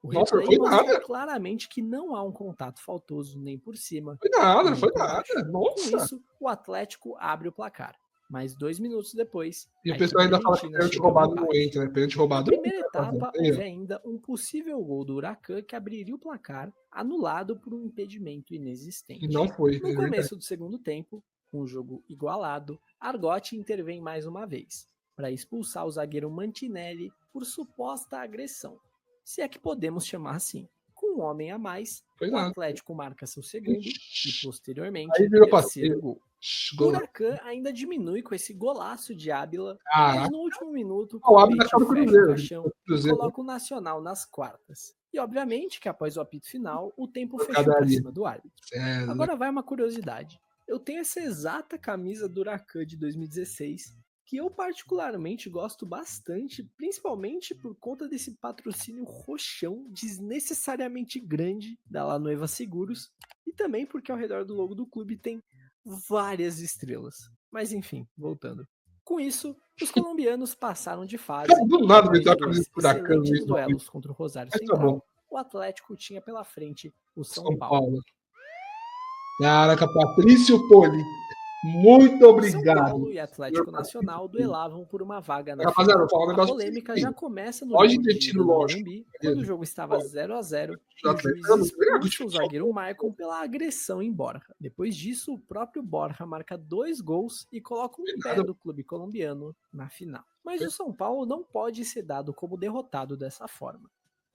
O Nossa, replay foi mostra nada. claramente que não há um contato faltoso nem por cima, Foi nada, nem não foi por nada. baixo. Com Nossa. isso, o Atlético abre o placar. Mas 2 minutos depois, E a o pessoal equipe ainda fala que argentina pênalti chega ao roubado não empate. entra, né? Pênalti Na roubado. primeira etapa, Aí, houve ó. ainda um possível gol do Huracan que abriria o placar, anulado por um impedimento inexistente. E não foi. No começo do segundo tempo, com o jogo igualado, Argote intervém mais uma vez, para expulsar o zagueiro Mantinelli por suposta agressão, se é que podemos chamar assim. Com um homem a mais, Foi o nada. Atlético marca seu segundo e, posteriormente, Aí virou terceiro passeio. gol. O Gol. Huracan ainda diminui com esse golaço de Ábila, mas Caraca. no último minuto, O Ábila Copete tá no fecha o Cruzeiro. caixão e Cruzeiro. coloca o Nacional nas quartas. E obviamente que após o apito final, o tempo Por fechou para cadaria. cima do árbitro. É, Agora vai uma curiosidade. Eu tenho essa exata camisa do Huracan de 2016, que eu particularmente gosto bastante, principalmente por conta desse patrocínio roxão desnecessariamente grande da La Nueva Seguros, e também porque ao redor do logo do clube tem várias estrelas. Mas enfim, voltando. Com isso, os colombianos passaram de fase. Cara, do nada Após me dá a dois camisa do Huracan excelentes mesmo. duelos contra o Rosário Mas tá Central, bom. o Atlético tinha pela frente o São São Paulo. Paulo. Caraca, Patrício Poli. Muito São obrigado. Paulo e Atlético Nacional duelavam por uma vaga na Rapaziada, final. vou falar um A negócio polêmica pra já vocês. começa no Pode jogo ter de tiro ida no lógico, Morumbi, beleza. quando o jogo estava 0-0 e O o juiz Atlético expulsa o zagueiro Maicon pela agressão em Borja. Depois disso, o próprio Borja marca 2 gols e coloca um pé do clube colombiano na final. Mas o São Paulo não pode ser dado como derrotado dessa forma.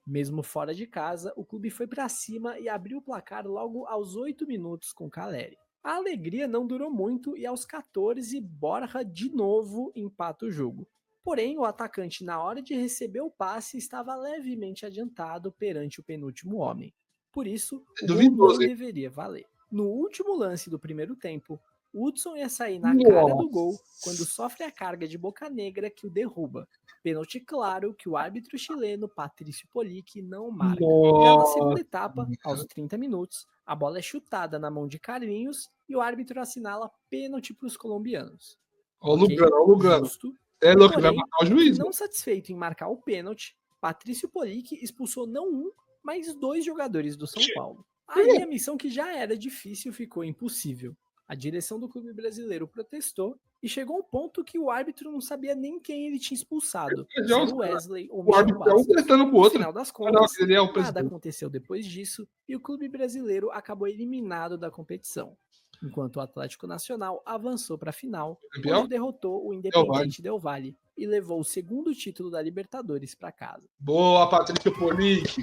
Mesmo fora de casa, o clube foi para cima e abriu o placar logo aos 8 minutos com Caleri. A alegria não durou muito e aos 14, Borja de novo empata o jogo. Porém, o atacante, na hora de receber o passe, estava levemente adiantado perante o penúltimo homem. Por isso, o gol não deveria valer. No último lance do primeiro tempo, Hudson ia sair na cara do gol quando sofre a carga de Boca Negra que o derruba. Pênalti claro que o árbitro chileno Patrício Polic não marca. Já na segunda etapa, aos 30 minutos, a bola é chutada na mão de Carlinhos e o árbitro assinala pênalti para os colombianos. Ó, o Lugano, ó, o Lugano. Justo. É louco, Porém, vai matar o juiz. não satisfeito em marcar o pênalti, Patrício Polic expulsou não um, mas 2 jogadores do São Paulo. Aí a missão que já era difícil ficou impossível. A direção do clube brasileiro protestou e chegou um ponto que o árbitro não sabia nem quem ele tinha expulsado, se era o Wesley ou O Michel árbitro tá um Bastos. tretando pro No outro. final das Não, contas, ele é o nada presidente. aconteceu depois disso e o clube brasileiro acabou eliminado da competição, enquanto o Atlético Nacional avançou para a final, Campeão? onde derrotou o Independiente Del Valle e levou o segundo título da Libertadores para casa. Boa, Patrício Polic.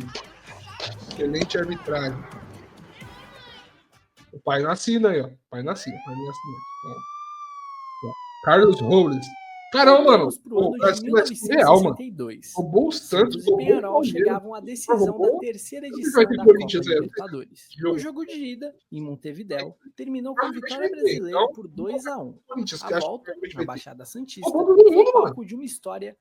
Excelente arbitragem. O pai não assina aí, ó. O pai não assina. O pai não assina. Ó. Carlos Robles. Caramba, mano. Voltamos pro ano Pô, de vai ser real, mano. 1962. Roubou o Santos. Santos e Peñarol chegavam à decisão roubou. da terceira Vai edição ter da Corinthians Copa aí, Libertadores. jogo. O jogo de ida, em Montevidéu, terminou com a Provavelmente vitória vai ter, brasileira então, por 2-1. Corinthians, que A acho volta, que provavelmente na vai ter. Baixada Santista, Roubou todo mundo, foi mano. palco de uma história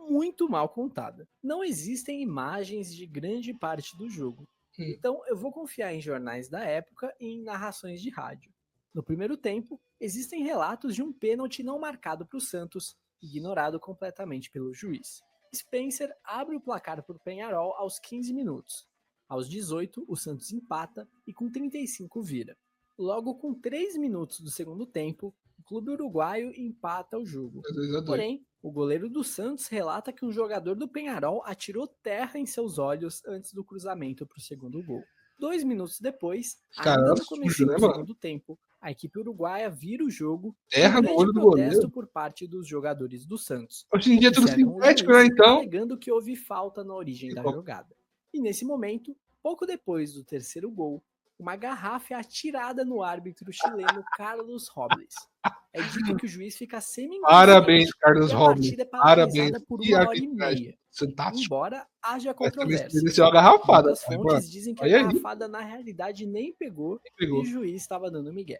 muito mal contada. Não existem imagens de grande parte do jogo. Então eu vou confiar em jornais da época e em narrações de rádio. No primeiro tempo, existem relatos de um pênalti não marcado para o Santos, ignorado completamente pelo juiz. Spencer abre o placar para o Peñarol aos 15 minutos. Aos 18, o Santos empata e com 35 vira. Logo com 3 minutos do segundo tempo, o clube uruguaio empata o jogo. Porém, o goleiro do Santos relata que um jogador do Peñarol atirou terra em seus olhos antes do cruzamento para o segundo gol. 2 minutos depois, ainda no começo do segundo tempo, a equipe uruguaia vira o jogo Terra no olho do goleiro por parte dos jogadores do Santos. Hoje em dia é tudo Cercam o sintético, juiz, né? Então. alegando que houve falta na origem da jogada. E nesse momento, Pouco depois do terceiro gol, uma garrafa é atirada no árbitro chileno Carlos Robles. É dito que o juiz fica semi-inconsciente Parabéns, Carlos e a Robles. partida é Parabéns. paralisada por Que 1 hora e arbitragem. meia, Fantástico. embora haja Essa controvérsia. desceu uma garrafada. Muitas fontes dizem que a Olha aí. garrafada na realidade nem pegou e Pegou. o juiz estava dando migué.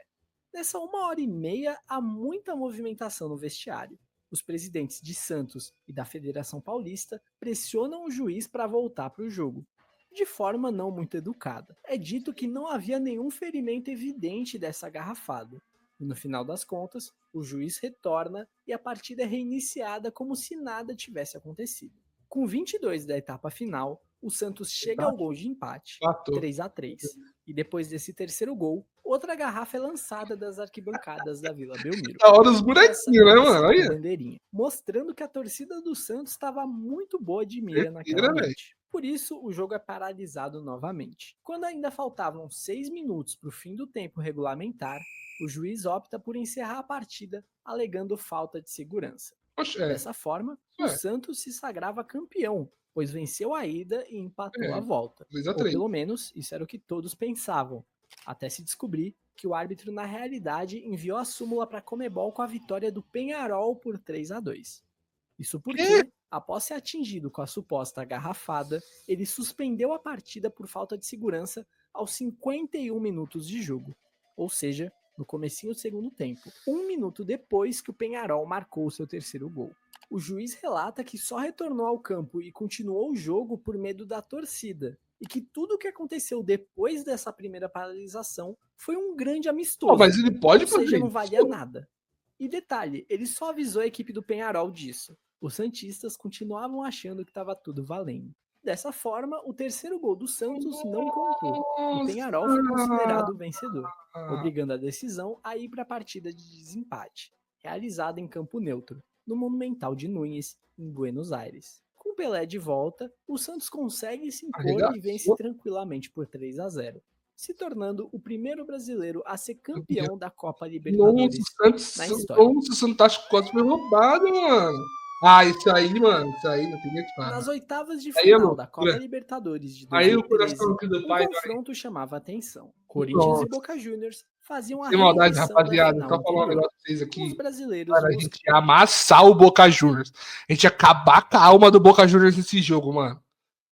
Nessa 1 hora e meia, há muita movimentação no vestiário. Os presidentes de Santos e da Federação Paulista pressionam o juiz para voltar para o jogo, de forma não muito educada. É dito que não havia nenhum ferimento evidente dessa garrafada. E no final das contas, o juiz retorna e a partida é reiniciada como se nada tivesse acontecido. Com 22 da etapa final, o Santos chega ao gol de empate, Empatou. 3-3. E depois desse terceiro gol, outra garrafa é lançada das arquibancadas da Vila Belmiro. Da hora os bonequinhos, né, mano? A Olha. bandeirinha, mostrando que a torcida do Santos estava muito boa de mira Certeira, naquela velho. noite. Por isso, o jogo é paralisado novamente. Quando ainda faltavam 6 minutos para o fim do tempo regulamentar, o juiz opta por encerrar a partida, alegando falta de segurança. Poxa, Dessa forma, o Santos se sagrava campeão, pois venceu a ida e empatou a volta. 3 a Ou 3. pelo menos, isso era o que todos pensavam, até se descobrir que o árbitro na realidade enviou a súmula para a Conmebol com a vitória do Peñarol por 3-2. Isso porque, após ser atingido com a suposta garrafada, ele suspendeu a partida por falta de segurança aos 51 minutos de jogo, ou seja, no comecinho do segundo tempo, 1 minuto depois que o Peñarol marcou o seu terceiro gol. O juiz relata que só retornou ao campo e continuou o jogo por medo da torcida, e que tudo o que aconteceu depois dessa primeira paralisação foi um grande amistoso, Mas ele pode ou seja, fazer não isso. valia nada. E detalhe, ele só avisou a equipe do Peñarol disso. Os santistas continuavam achando que estava tudo valendo. Dessa forma, o terceiro gol do Santos não contou. O Peñarol foi considerado o vencedor, obrigando a decisão a ir para a partida de desempate, realizada em campo neutro, no Monumental de Núñez, em Buenos Aires. Com Pelé de volta, o Santos consegue se impor e vence tranquilamente por 3-0, se tornando o primeiro brasileiro a ser campeão da Copa Libertadores na história. Nossa, o Santos quase foi roubado, mano. Ah, isso aí, mano. Isso aí não tem nem o que falar. Nas oitavas de Aí é final da loucura. Copa Libertadores de Aí o 2013, coração aqui do pai. um confronto chamava a atenção. Corinthians Nossa. e Boca Juniors faziam a Sem maldade, reedição da rapaziada. final Só falar um anterior. negócio pra vocês Os aqui. brasileiros Cara, a gente ia amassar o Boca Juniors. A gente ia acabar com a alma do Boca Juniors nesse jogo, mano.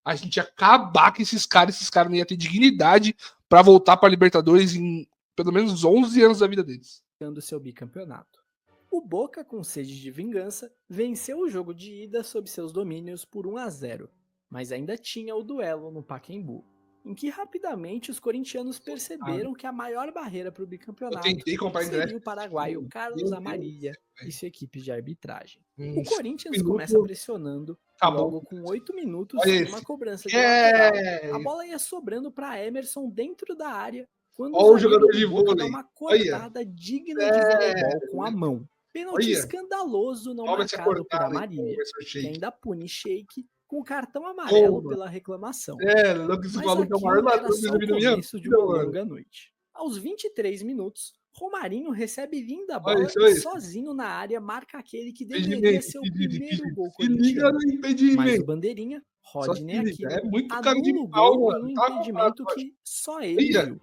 A gente ia acabar com esses caras não iam ter dignidade pra voltar pra Libertadores em pelo menos 11 anos da vida deles. buscando seu bicampeonato. O Boca, com sede de vingança, venceu o jogo de ida sob seus domínios por 1-0, mas ainda tinha o duelo no Pacaembu, em que rapidamente os corintianos perceberam que a maior barreira para o Eu bicampeonato tentei comprar seria ingresso. o paraguaio Carlos Meu Amarilha Deus, e sua equipe de arbitragem. velho. O Corinthians minuto, começa pressionando, acabou. logo com 8 minutos Olha e esse. uma cobrança de lateral. É. A bola ia sobrando para Emerson dentro da área, quando Olha o zagueiro jogador do de Boca dá vôlei. uma cortada digna de voleibol com a mão. Pênalti Olha. escandaloso não Toma essa marcado por cortada, hein, Amarilha, professor que Sheik. ainda pune Sheik com cartão amarelo Toma. pela reclamação. É, louco, esse Mas maluco é o aquilo maior era ladrão só da o vida minha começo de vida, uma mano. longa noite. Aos 23 minutos, Romarinho recebe linda Olha bola isso, e olha isso. sozinho na área marca aquele que Impedimento, deveria ser o primeiro gol Se liga corintiano. no Mas o impedimento. bandeirinha, Só se Rodney liga. Aquino, É muito cara de anula o pau, gol mano. em um Tá impedimento comprado, que só ele Olha. viu.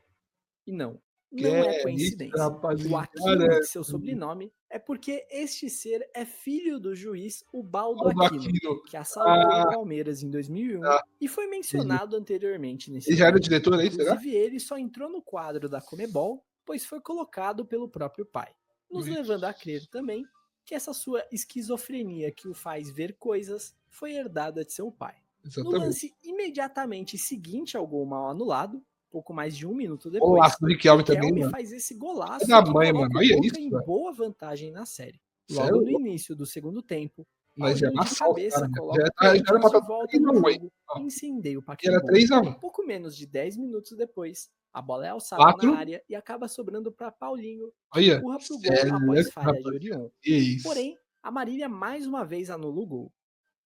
E não Que é isso, coincidência. O rapaziada. Aquino, de seu sobrenome, é porque este ser é filho do juiz Ubaldo Olha o Aquino, Aquino. que assaltou Ah. o Palmeiras em 2001 Ah. e foi mencionado anteriormente nesse Ele já era vídeo. diretor aí, será? Inclusive, ele só entrou no quadro da Conmebol, pois foi colocado pelo próprio pai, nos Isso. levando a crer também que essa sua esquizofrenia que o faz ver coisas foi herdada de seu pai. No Exatamente. lance imediatamente seguinte ao gol mal anulado, pouco mais de 1 minuto O depois, laço do Riquelme também, Riquelme mano. faz esse golaço É da que mãe, coloca mano. o Olha Boca isso, em velho. boa vantagem na série. Sério? Logo no início do segundo tempo, Mas já Paulinho de amassou os cabeça caras, né? coloca Já o era pra Corinthians estar de volta 3 a no 1 aí. jogo Ó. e incendeia o Que era Pacaembu. 3-1. Pouco menos de 10 minutos depois, a bola é alçada 4. na área e acaba sobrando para Paulinho, que Olha. empurra pro gol Sério, após falha de rapaziada. Orion. Que isso. Porém, a Marília mais uma vez anula o gol.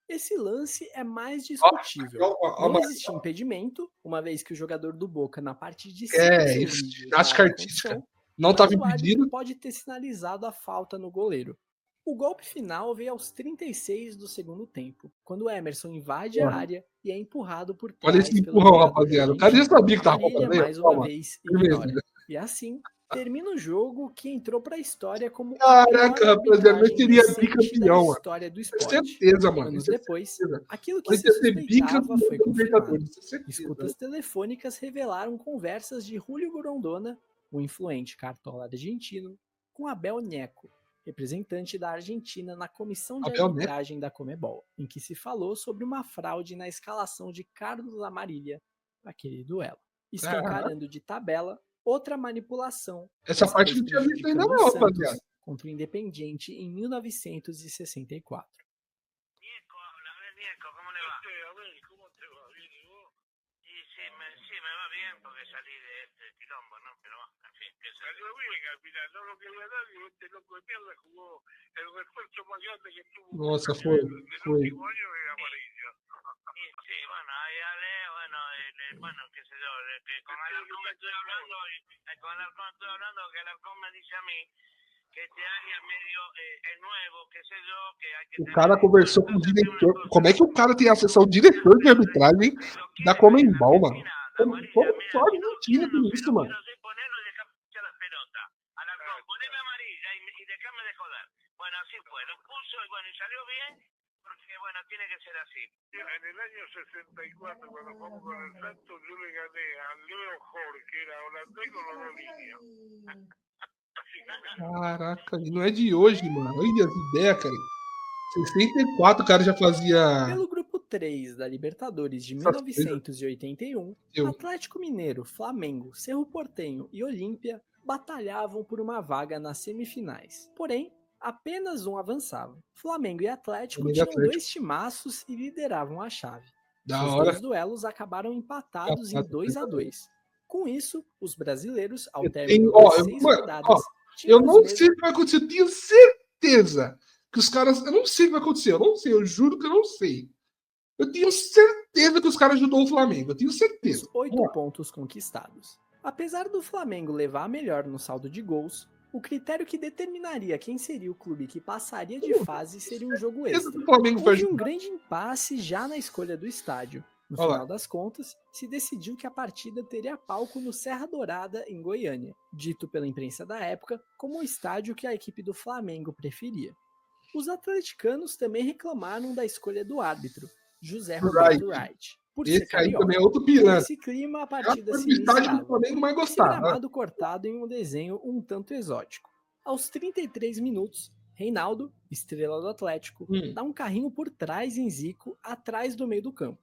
Esse lance é mais discutível. Não Ó, existe impedimento, uma vez que o jogador do Boca, na parte de cima É, do seu isso, vídeo, ginástica tá na artística. condição, Não mas tava o árbitro impedido. pode ter sinalizado a falta no goleiro. O golpe final veio aos 36 do segundo tempo, quando Emerson invade a área e é empurrado por trás. Olha esse pelo empurrão, jogador rapaziada. O argentino. cara já sabia que tava Marília, faltando. mais uma Calma. vez, Firmeza. ignora. E assim, termina o jogo que entrou pra história como a Caraca, pior rapaziada, nós arbitragem seria recente bicampeão, da mano. história do Com esporte. certeza, mano. Anos Isso é depois, certeza. aquilo que Nós se ia ser suspeitava bicampeão foi da confirmado. Libertadores. Isso é certeza. Escutas telefônicas revelaram conversas de Julio Grondona, o influente cartola argentino, com Abel Neco, representante da Argentina na comissão de Abel Neco? arbitragem da Conmebol, em que se falou sobre uma fraude na escalação de Carlos Amarília naquele duelo, escancarando de tabela outra manipulação. Essa dessa parte vez não tinha visto ainda prejudicando não, o Santos rapaziada. contra o Independiente em 1964. Nieco, ¿cómo le va? A ver, ¿cómo te va? ¿Bien y vos? Sí, me va bien porque salí de este quilombo, ¿no? Pero en fin, que salió bien al final, no lo quería dar y este loco de mierda jugó el refuerzo más grande que tuvo. Nossa, foi. El último año de amarillo. Sí, bueno, ahí Ale, bueno, qué sé yo, que con Alarcón estoy hablando, que Alarcón me dice a mí que este área medio es nuevo, qué sé yo, que hay que O cara conversou com o diretor. Como é que o cara tem acesso ao diretor de arbitragem da Conmebol, mano? Como só a Argentina tem isso, mano? Poneme amarilla y déjame de joder. Bueno, así fue, lo puso y bueno, y salió bien, porque bueno, tiene que ser así. En el año 64, cuando jugamos con el Santos, yo le gané a Leo Jorge, que era holandés con los dos líneas. Caraca, e não é de hoje, mano. Olha as ideias, cara. 64 o cara já fazia. Pelo grupo 3 da Libertadores de Essas coisas. 1981, Eu. Atlético Mineiro, Flamengo, Cerro Porteño e Olímpia batalhavam por uma vaga nas semifinais. Porém, apenas um avançava. Flamengo e Atlético Flamengo e tinham Atlético. 2 timaços e lideravam a chave. Da Os hora. dois duelos acabaram empatados em 2-2. Com isso, os brasileiros, ao término das 6 rodadas, Eu tinham não os mesmos... sei o que vai acontecer. Eu tenho certeza que os caras. Eu não sei o que vai acontecer. Eu não sei. Eu juro que eu não sei. Eu tenho certeza que os caras ajudou o Flamengo. Eu tenho certeza. Os 8 pontos conquistados. Apesar do Flamengo levar a melhor no saldo de gols, o critério que determinaria quem seria o clube que passaria de fase seria um jogo extra. O Flamengo vai Houve um ajudar. grande impasse já na escolha do estádio. No Olha lá. final das contas, se decidiu que a partida teria palco no Serra Dourada, em Goiânia, dito pela imprensa da época como o estádio que a equipe do Flamengo preferia. Os atleticanos também reclamaram da escolha do árbitro, José Roberto Wright, por ser Esse aí carioca. também é outro Com pilantra. esse clima, a É partida o se estádio que o iniciava. Flamengo mais Esse gostava. Né? gramado cortado em um desenho um tanto exótico. Aos 33 minutos, Reinaldo, estrela do Atlético, dá um carrinho por trás em Zico, atrás do meio do campo.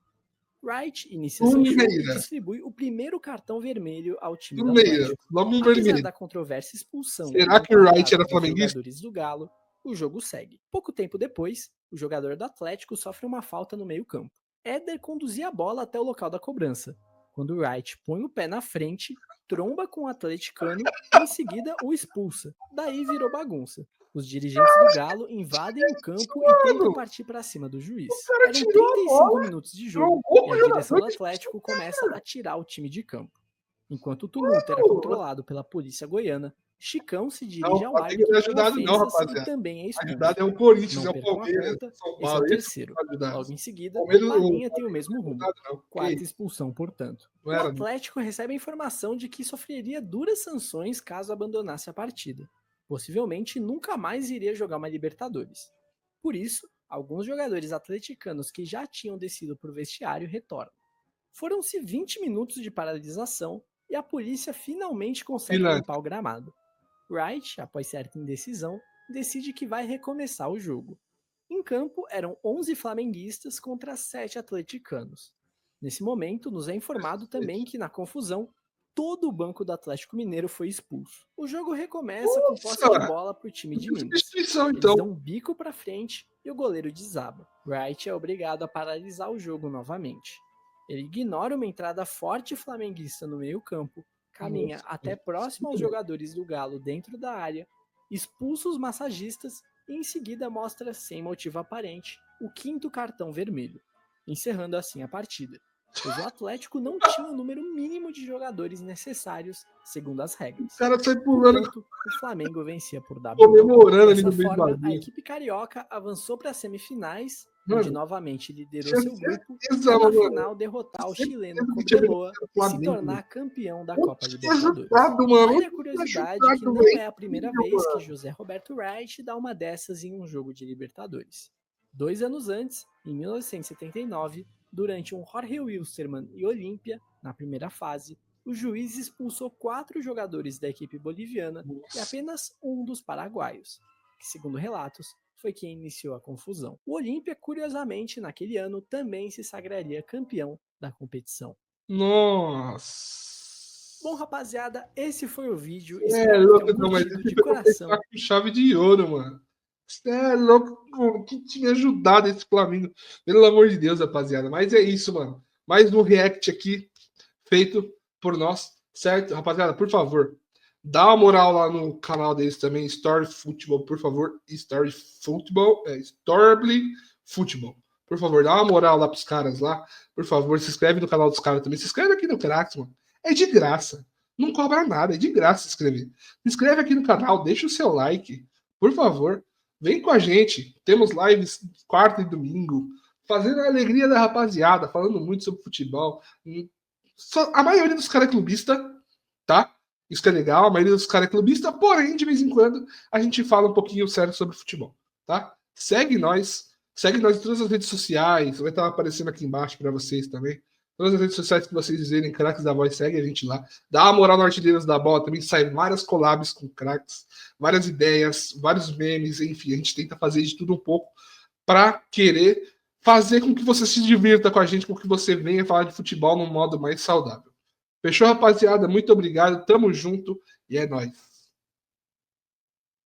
Wright inicia seu jogo e distribui o primeiro cartão vermelho ao time do Atlético. Logo um Apesar vermelho. da controvérsia expulsão Será que o Wright era dos flamenguista? jogadores do Galo, o jogo segue. Pouco tempo depois, o jogador do Atlético sofre uma falta no meio campo. Éder conduzia a bola até o local da cobrança, quando Wright põe o pé na frente, tromba com o atleticano e em seguida o expulsa. Daí virou bagunça. Os dirigentes do Galo invadem o campo e tentam partir para cima do juiz. Eram 35 minutos de jogo e a direção do Atlético começa a tirar o time de campo. Enquanto o tumulto era controlado pela polícia goiana, Chicão se dirige ao árbitro com ofensas e também é expulso. Ajudado é o Corinthians, Não é o percam a Palmeiras, conta, São esse é Paulo. o terceiro. Logo em seguida, Balinha tem o mesmo rumo. Quarta expulsão, portanto. O Atlético recebe a informação de que sofreria duras sanções caso abandonasse a partida. Possivelmente nunca mais iria jogar uma Libertadores. Por isso, alguns jogadores atleticanos que já tinham descido para o vestiário retornam. Foram-se 20 minutos de paralisação e a polícia finalmente consegue limpar o gramado. Wright, após certa indecisão, decide que vai recomeçar o jogo. Em campo eram 11 flamenguistas contra 7 atleticanos. Nesse momento, nos é informado também que, na confusão, todo o banco do Atlético Mineiro foi expulso. O jogo recomeça com posse de bola para o time de Minas. Eles dão um bico para frente e o goleiro desaba. Wright é obrigado a paralisar o jogo novamente. Ele ignora uma entrada forte flamenguista no meio-campo, caminha até próximo aos jogadores do Galo dentro da área, expulsa os massagistas e em seguida mostra, sem motivo aparente, o 5º cartão vermelho, encerrando assim a partida. pois o Atlético não tinha o número mínimo de jogadores necessários, segundo as regras. O cara sai pulando, Portanto, o Flamengo vencia por WO. comemorando ali Dessa no meio do forma, a bagulho. equipe carioca avançou para as semifinais, Mano, onde novamente liderou tinha seu grupo, certeza, para na mano. final derrotar o chileno Certeza que tinha Cobreloa vencido o e se Flamengo, tornar campeão da Onde Copa tinha Libertadores. resultado, mano? Vale Onde a tinha curiosidade que resultado, não velho? é a primeira Meu, vez que mano. José Roberto Reich dá uma dessas em um jogo de Libertadores. 2 anos antes, em 1979, durante um Jorge Wilstermann e Olímpia, na primeira fase, o juiz expulsou 4 jogadores da equipe boliviana e apenas um dos paraguaios, que, segundo relatos, foi quem iniciou a confusão. O Olímpia, curiosamente, naquele ano, também se sagraria campeão da competição. Nossa. Bom, rapaziada, esse foi o vídeo. É Espero que louco, tenham não, mas curtido esse de foi pra coração. fechar com chave de ouro, mano. Você é louco, mano, que tinha ajudado esse Flamengo. Pelo amor de Deus, rapaziada. Mas é isso, mano. Mais um react aqui, feito por nós, certo? Rapaziada, por favor, dá uma moral lá no canal deles também, Story Football, por favor. Story Football, Story Football. Por favor, dá uma moral lá pros caras lá. Por favor, se inscreve no canal dos caras também. Se inscreve aqui no Cracks, mano. É de graça. Não cobra nada, é de graça se inscrever. Se inscreve aqui no canal, deixa o seu like, por favor. Vem com a gente. Temos lives quarta e domingo, fazendo a alegria da rapaziada, falando muito sobre futebol. A maioria dos caras é clubista, tá? Isso que é legal, a maioria dos caras é clubista, porém, de vez em quando, a gente fala um pouquinho sério sobre futebol, tá? Segue nós em todas as redes sociais, vai estar aparecendo aqui embaixo para vocês também. Todas as redes sociais que vocês verem, Cracks da Voz, segue a gente lá. Dá uma moral no Artilheiros da Bola, também sai várias collabs com Cracks, várias ideias, vários memes, enfim, a gente tenta fazer de tudo um pouco para querer fazer com que você se divirta com a gente, com que você venha falar de futebol num modo mais saudável. Fechou, rapaziada? Muito obrigado, tamo junto e é nóis.